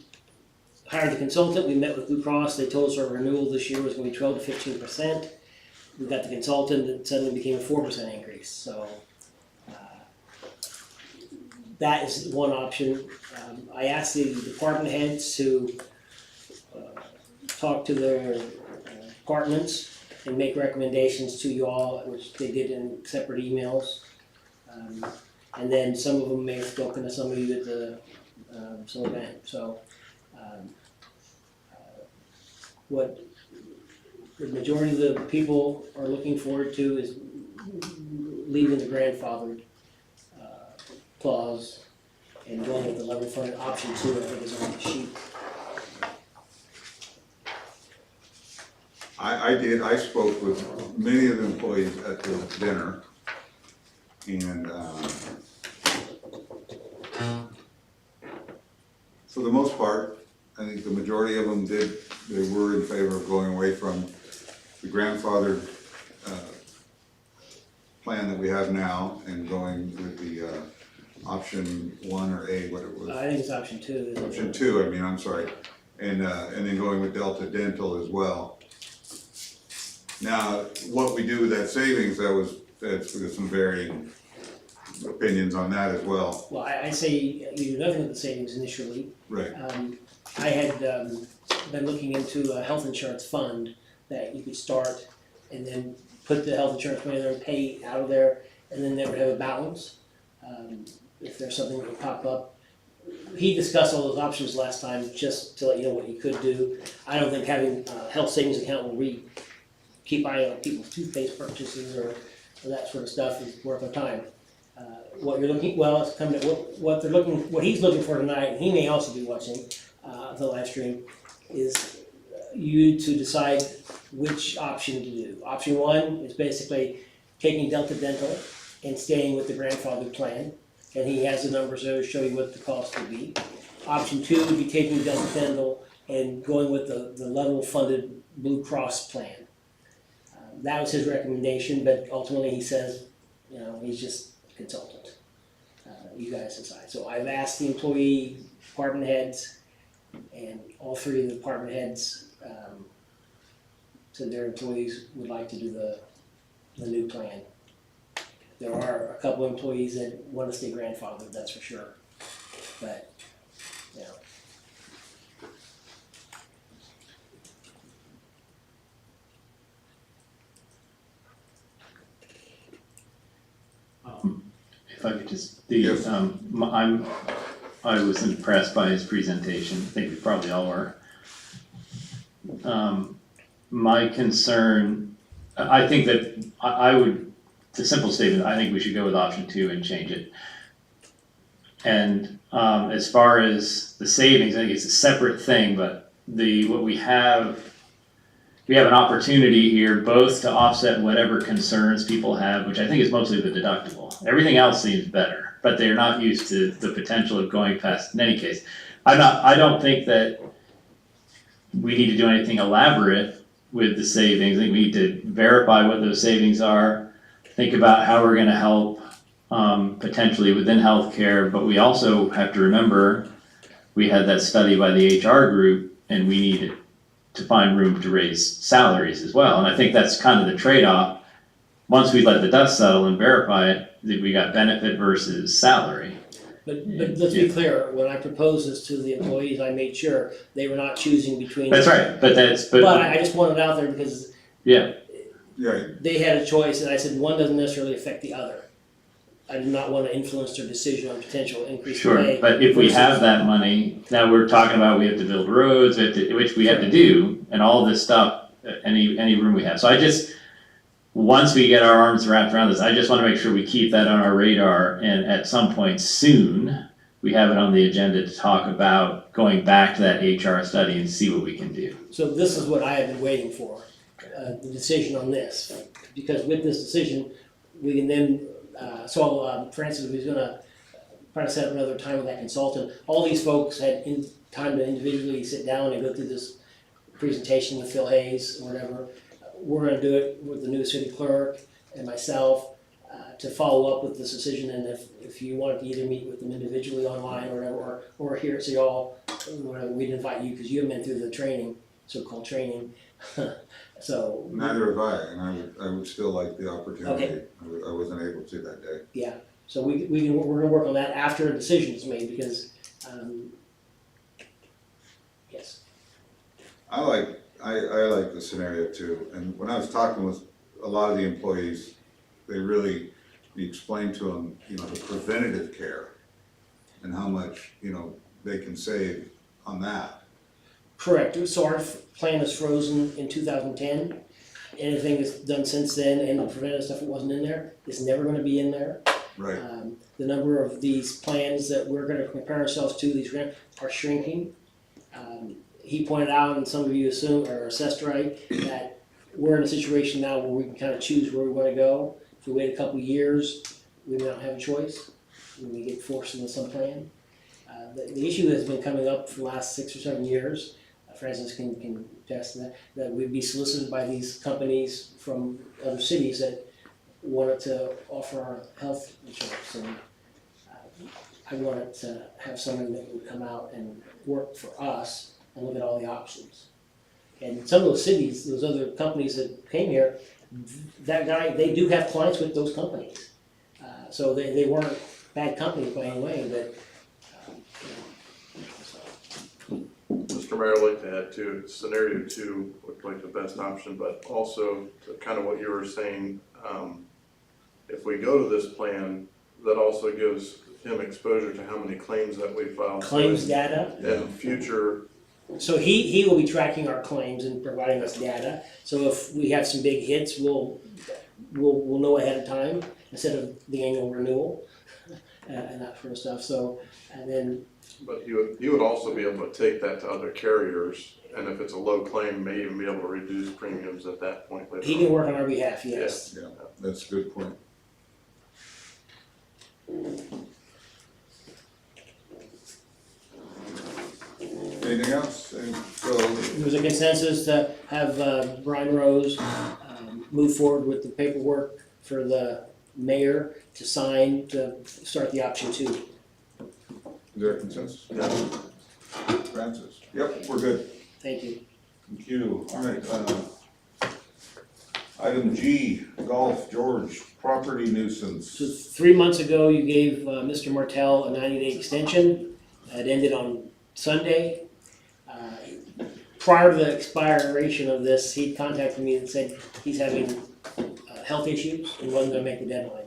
hired the consultant, we met with Blue Cross, they told us our renewal this year was gonna be 12 to 15%. We got the consultant, it suddenly became a 4% increase, so that is one option. I asked the department heads to talk to their departments and make recommendations to you all, which they did in separate emails. And then some of them may have spoken to some of you at the, some event, so. What the majority of the people are looking forward to is leaving the grandfathered clause and going with the level funded option 2, I think is on the sheet. I spoke with many of the employees at the dinner, and, for the most part, I think the majority of them they were in favor of going away from the grandfathered, plan that we have now and going with the, option 1 or A, what it was. I think it's option 2. isn't it? Option 2, I mean, I'm sorry, and then going with Delta Dental as well. Now, what we do with that savings, that's there's some varying opinions on that as well. Well, I say you do nothing with the savings initially. Right. I had been looking into a health insurance fund that you could start and then put the health insurance money there and pay out of there, and then they would have a balance. If there's something that would pop up. He discussed all those options last time, just to let you know what you could do. I don't think having a health savings account where we keep eye on people's toothpaste purchases or that sort of stuff is worth our time. What you're looking, well, it's coming to what he's looking for tonight, and he may also be watching the live stream, is you to decide which option to do. Option 1 is basically taking Delta Dental and staying with the grandfathered plan, and he has the numbers there to show you what the cost would be. Option 2 would be taking Delta Dental and going with the level funded Blue Cross plan. That was his recommendation, but ultimately he says, you know, he's just a consultant. You guys decide. So I've asked the employee department heads, and all 3 of the department heads said their employees would like to do the new plan. There are a couple employees that want to stay grandfathered, that's for sure. But, you know. If I could just, Yes. I was impressed by his presentation, I think we probably all were. My concern, I think that, I would, it's a simple statement, I think we should go with option 2 and change it. And, as far as the savings, I think it's a separate thing, but what we have an opportunity here both to offset whatever concerns people have, which I think is mostly the deductible. Everything else seems better, but they're not used to the potential of going past, in any case. I don't think that we need to do anything elaborate with the savings. I think we need to verify what those savings are, think about how we're gonna help, potentially within healthcare, but we also have to remember, we had that study by the HR group, and we needed to find room to raise salaries as well, and I think that's kind of the trade-off. Once we let the dust settle and verify it, that we got benefit versus salary. But let's be clear, when I proposed this to the employees, I made sure they were not choosing between. That's right, but But I just wanted it out there because Yeah, they had a choice, and I said, one doesn't necessarily affect the other. I do not want to influence their decision on potential increase in sure, pay. but if we versus- have that money, now we're talking about we have to build roads, which we have to do, and all this stuff, any room we have. So I just, once we get our arms wrapped around this, I just wanna make sure we keep that on our radar, and at some point soon, we have it on the agenda to talk about going back to that HR study and see what we can do. So this is what I have been waiting for, the decision on this. Because with this decision, we can then, Francis was gonna try to set up another time with that consultant. All these folks had time to individually sit down and go through this presentation with Phil Hayes or whatever. We're gonna do it with the new city clerk and myself to follow up with this decision. And if you wanted to either meet with them individually online or whatever, or here at City Hall, we'd invite you because you haven't been through the training, so-called training. So. neither have I, and I would still like the opportunity. I wasn't able to that day. So we're gonna work on that after a decision is made because, yes. I like the scenario too, and when I was talking with a lot of the employees, they really explained to them, the preventative care and how much, they can save on that. Correct, so our plan is frozen in 2010. Anything that's done since then and the preventative stuff that wasn't in there is never gonna be in there. Right. The number of these plans that we're gonna compare ourselves to, these are shrinking. He pointed out, and some of you assume or assessed right, that we're in a situation now where we can kind of choose where we wanna go. If we wait a couple years, we may not have a choice, we may get forced into some plan. The issue has been coming up for the last 6 or 7 years. Francis can attest to that we'd be solicited by these companies from other cities that wanted to offer our health insurance. And I wanted to have someone that would come out and work for us and look at all the options. And some of those cities, those other companies that came here, that guy, they do have clients with those companies. So they weren't bad companies by any way, but Mr. Mayor, I'd like to add too, scenario 2 looked like the best option, but also to kind of what you were saying, if we go to this plan, that also gives him exposure to how many claims that we file. claims data. And future, So he will be tracking our claims and providing us data. So if we have some big hits, we'll know ahead of time instead of the annual renewal and that sort of stuff. So, and then, but you would also be able to take that to other carriers, and if it's a low claim, may even be able to reduce premiums at that point later he on. can work on our behalf, yes. Yeah, that's a good point. Anything else? And so, There was a consensus to have Brian Rose move forward with the paperwork for the mayor to sign to start the option 2. is there a consensus? Francis? Yep, we're good. Thank you. Thank you. All right, item G, golf, George, property So nuisance. 3 months ago, you gave Mr. Martell a 90-day extension. It ended on Sunday. Prior to the expiration of this, he contacted me and said he's having health issues and wasn't gonna make the deadline.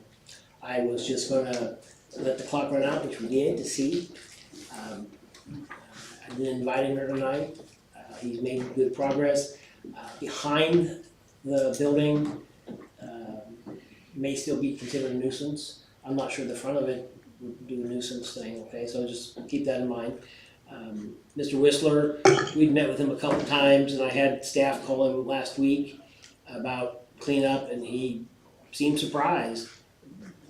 I was just gonna let the clock run out, which we did, to see. I didn't invite him here tonight. He's made good progress. Behind the building may still be considered a nuisance. I'm not sure the front of it would do a nuisance thing, okay, so just keep that in mind. Mr. Whistler, we'd met with him a couple times, and I had staff call him last week about cleanup, and he seemed surprised.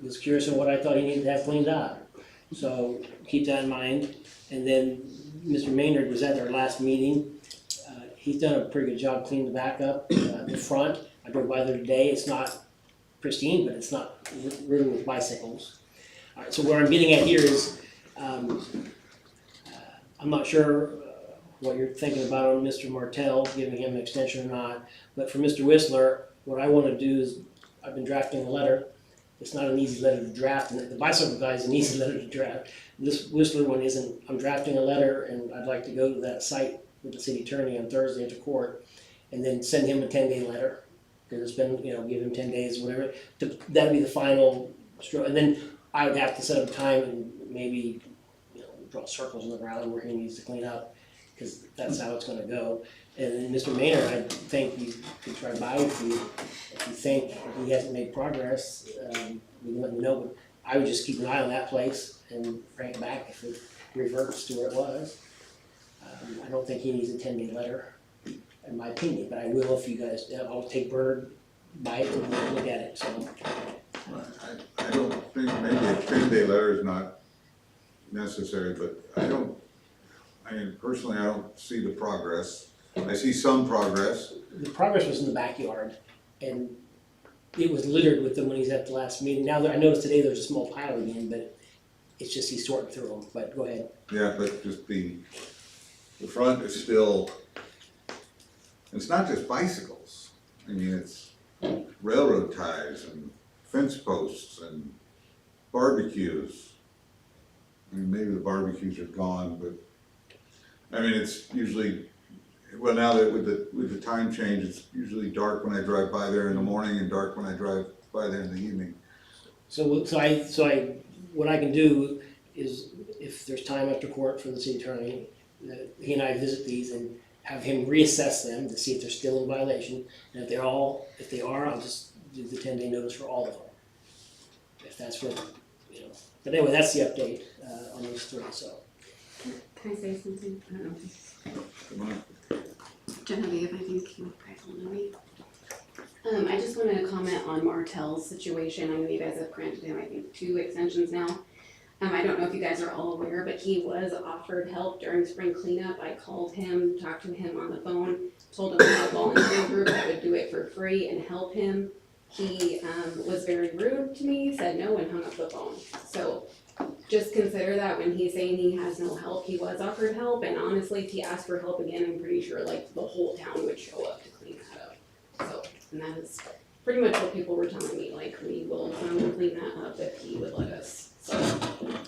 Was curious on what I thought he needed to have cleaned up. So keep that in mind. And then Mr. Maynard was at our last meeting. he's done a pretty good job cleaning the back up, the front. I drove by there today, it's not pristine, but it's not ridden with bicycles. All right, so what I'm getting at here is, I'm not sure what you're thinking about on Mr. Martell, giving him an extension or not, but for Mr. Whistler, what I wanna do is, I've been drafting a letter. It's not an easy letter to draft, and the bicycle guy is an easy letter to draft. This Whistler one isn't. I'm drafting a letter, and I'd like to go to that site with the city attorney on Thursday after court, and then send him a 10-day letter, because it's been, give him 10 days, whatever. That'd be the final stroke, and then I would have to set up time and maybe, draw circles in the ground where he needs to clean up, because that's how it's gonna go. And then Mr. Maynard, I think you could try by if you think he hasn't made progress, you can let me know, but I would just keep an eye on that place and bring it back if it reverts to where it was. I don't think he needs a 10-day letter, in my opinion, but I will if you guys, I'll take Bernard by it and look at it, so. I don't think, maybe a 10-day letter is not necessary, but personally, I don't see the progress. I see some progress. The progress was in the backyard, and it was littered with them when he's at the last meeting. Now, I noticed today there's a small pile again, but it's just he's sorting through them, but go ahead. Yeah, but just the front is still, it's not just bicycles. I mean, it's railroad ties and fence posts and barbecues. I mean, maybe the barbecues are gone, but, I mean, it's usually, well, now that with the time change, it's usually dark when I drive by there in the morning and dark when I drive by there in the evening. So what I can do is, if there's time after court for the city attorney, he and I visit these and have him reassess them to see if they're still in violation. And if they are, I'll just do the 10-day notice for all of them. If that's what, But anyway, that's the update on those three, so. Can I say something? I don't know. Come on. Genevieve, I think you probably know me. I just wanted to comment on Martell's situation. I know you guys have granted him, I think, 2 extensions now. I don't know if you guys are all aware, but he was offered help during spring cleanup. I called him, talked to him on the phone, told him about a volunteer group that would do it for free and help him. He was very rude to me, said no, and hung up the phone. So just consider that when he's saying he has no help, he was offered help, and honestly, if he asked for help again, I'm pretty sure like the whole town would show up to clean that up. So, and that is pretty much what people were telling me, like, we will come and clean that up if he would let us. So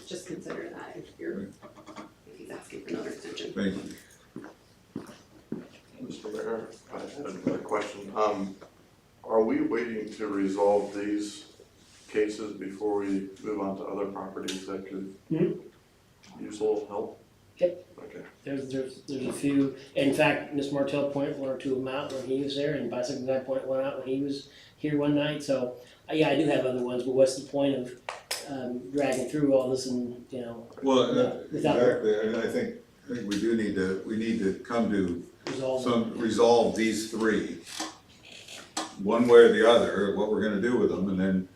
just consider that if he's asking for another extension. Thank you. Mr. Mayor, I had another question. Are we waiting to resolve these cases before we move on to other properties that could use a little help? Yep. Okay. There's a few, in fact, Ms. Martell pointed 1 or 2 of them out when he was there, and Bicycle Guy pointed 1 out when he was here one night, so, yeah, I do have other ones, but what's the point of dragging through all this and, Well, without exactly, I think we need to come to resolving. resolve these 3. One way or the other, what we're gonna do with them, and then,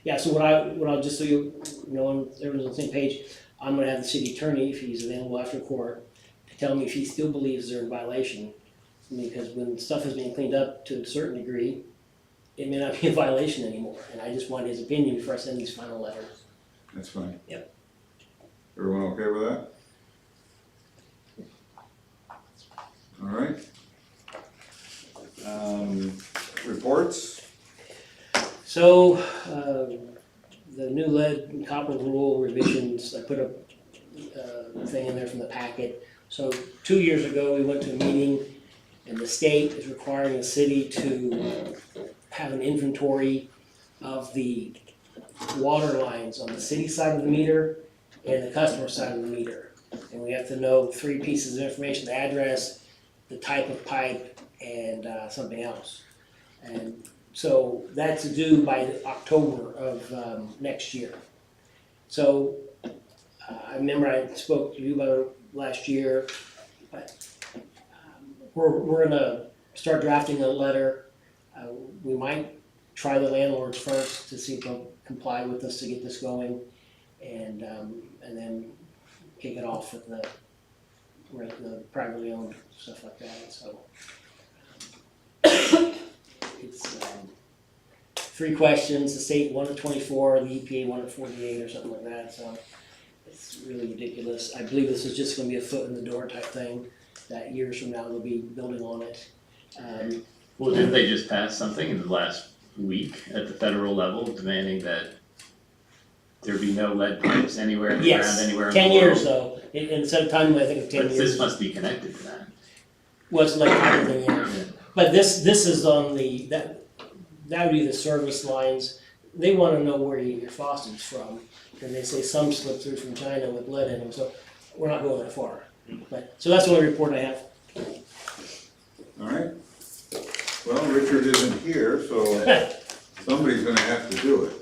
Yeah, so what I'll just so you know, everyone's on the same page, I'm gonna have the city attorney, if he's available after court, to tell me if he still believes they're in violation. Because when stuff is being cleaned up to a certain degree, it may not be a violation anymore, and I just want his opinion before I send these final letters. that's fine. Yep. Everyone okay with that? All right. Reports? So, the new lead and copper rule revisions, I put a thing in there from the packet. So 2 years ago, we went to a meeting, and the state is requiring the city to have an inventory of the water lines on the city side of the meter and the customer side of the meter. And we have to know 3 pieces of information: the address, the type of pipe, and something else. And so that's due by October of next year. So I remember I spoke to you about it last year, but we're gonna start drafting a letter. We might try the landlords first to see if they'll comply with us to get this going, and then kick it off with the privately owned, stuff like that, so. It's, 3 questions, the state 1 to 24, the EPA 1 to 48 or something like that, so. It's really ridiculous. I believe this is just gonna be a foot in the door type thing, that years from now they'll be building on it. Well, didn't they just pass something in the last week at the federal level demanding that there be no lead pipes anywhere in the ground, Yes, anywhere in the 10 world? years though, instead of time, I think of 10 But years. this must be connected to that. Was like everything, yeah. But this is on the, that would be the service lines. They wanna know where you get your faucets from. And they say some slip through from China with lead in them, so we're not going that far. But, so that's the only report I have. All right. Well, Richard isn't here, so somebody's gonna have to do it.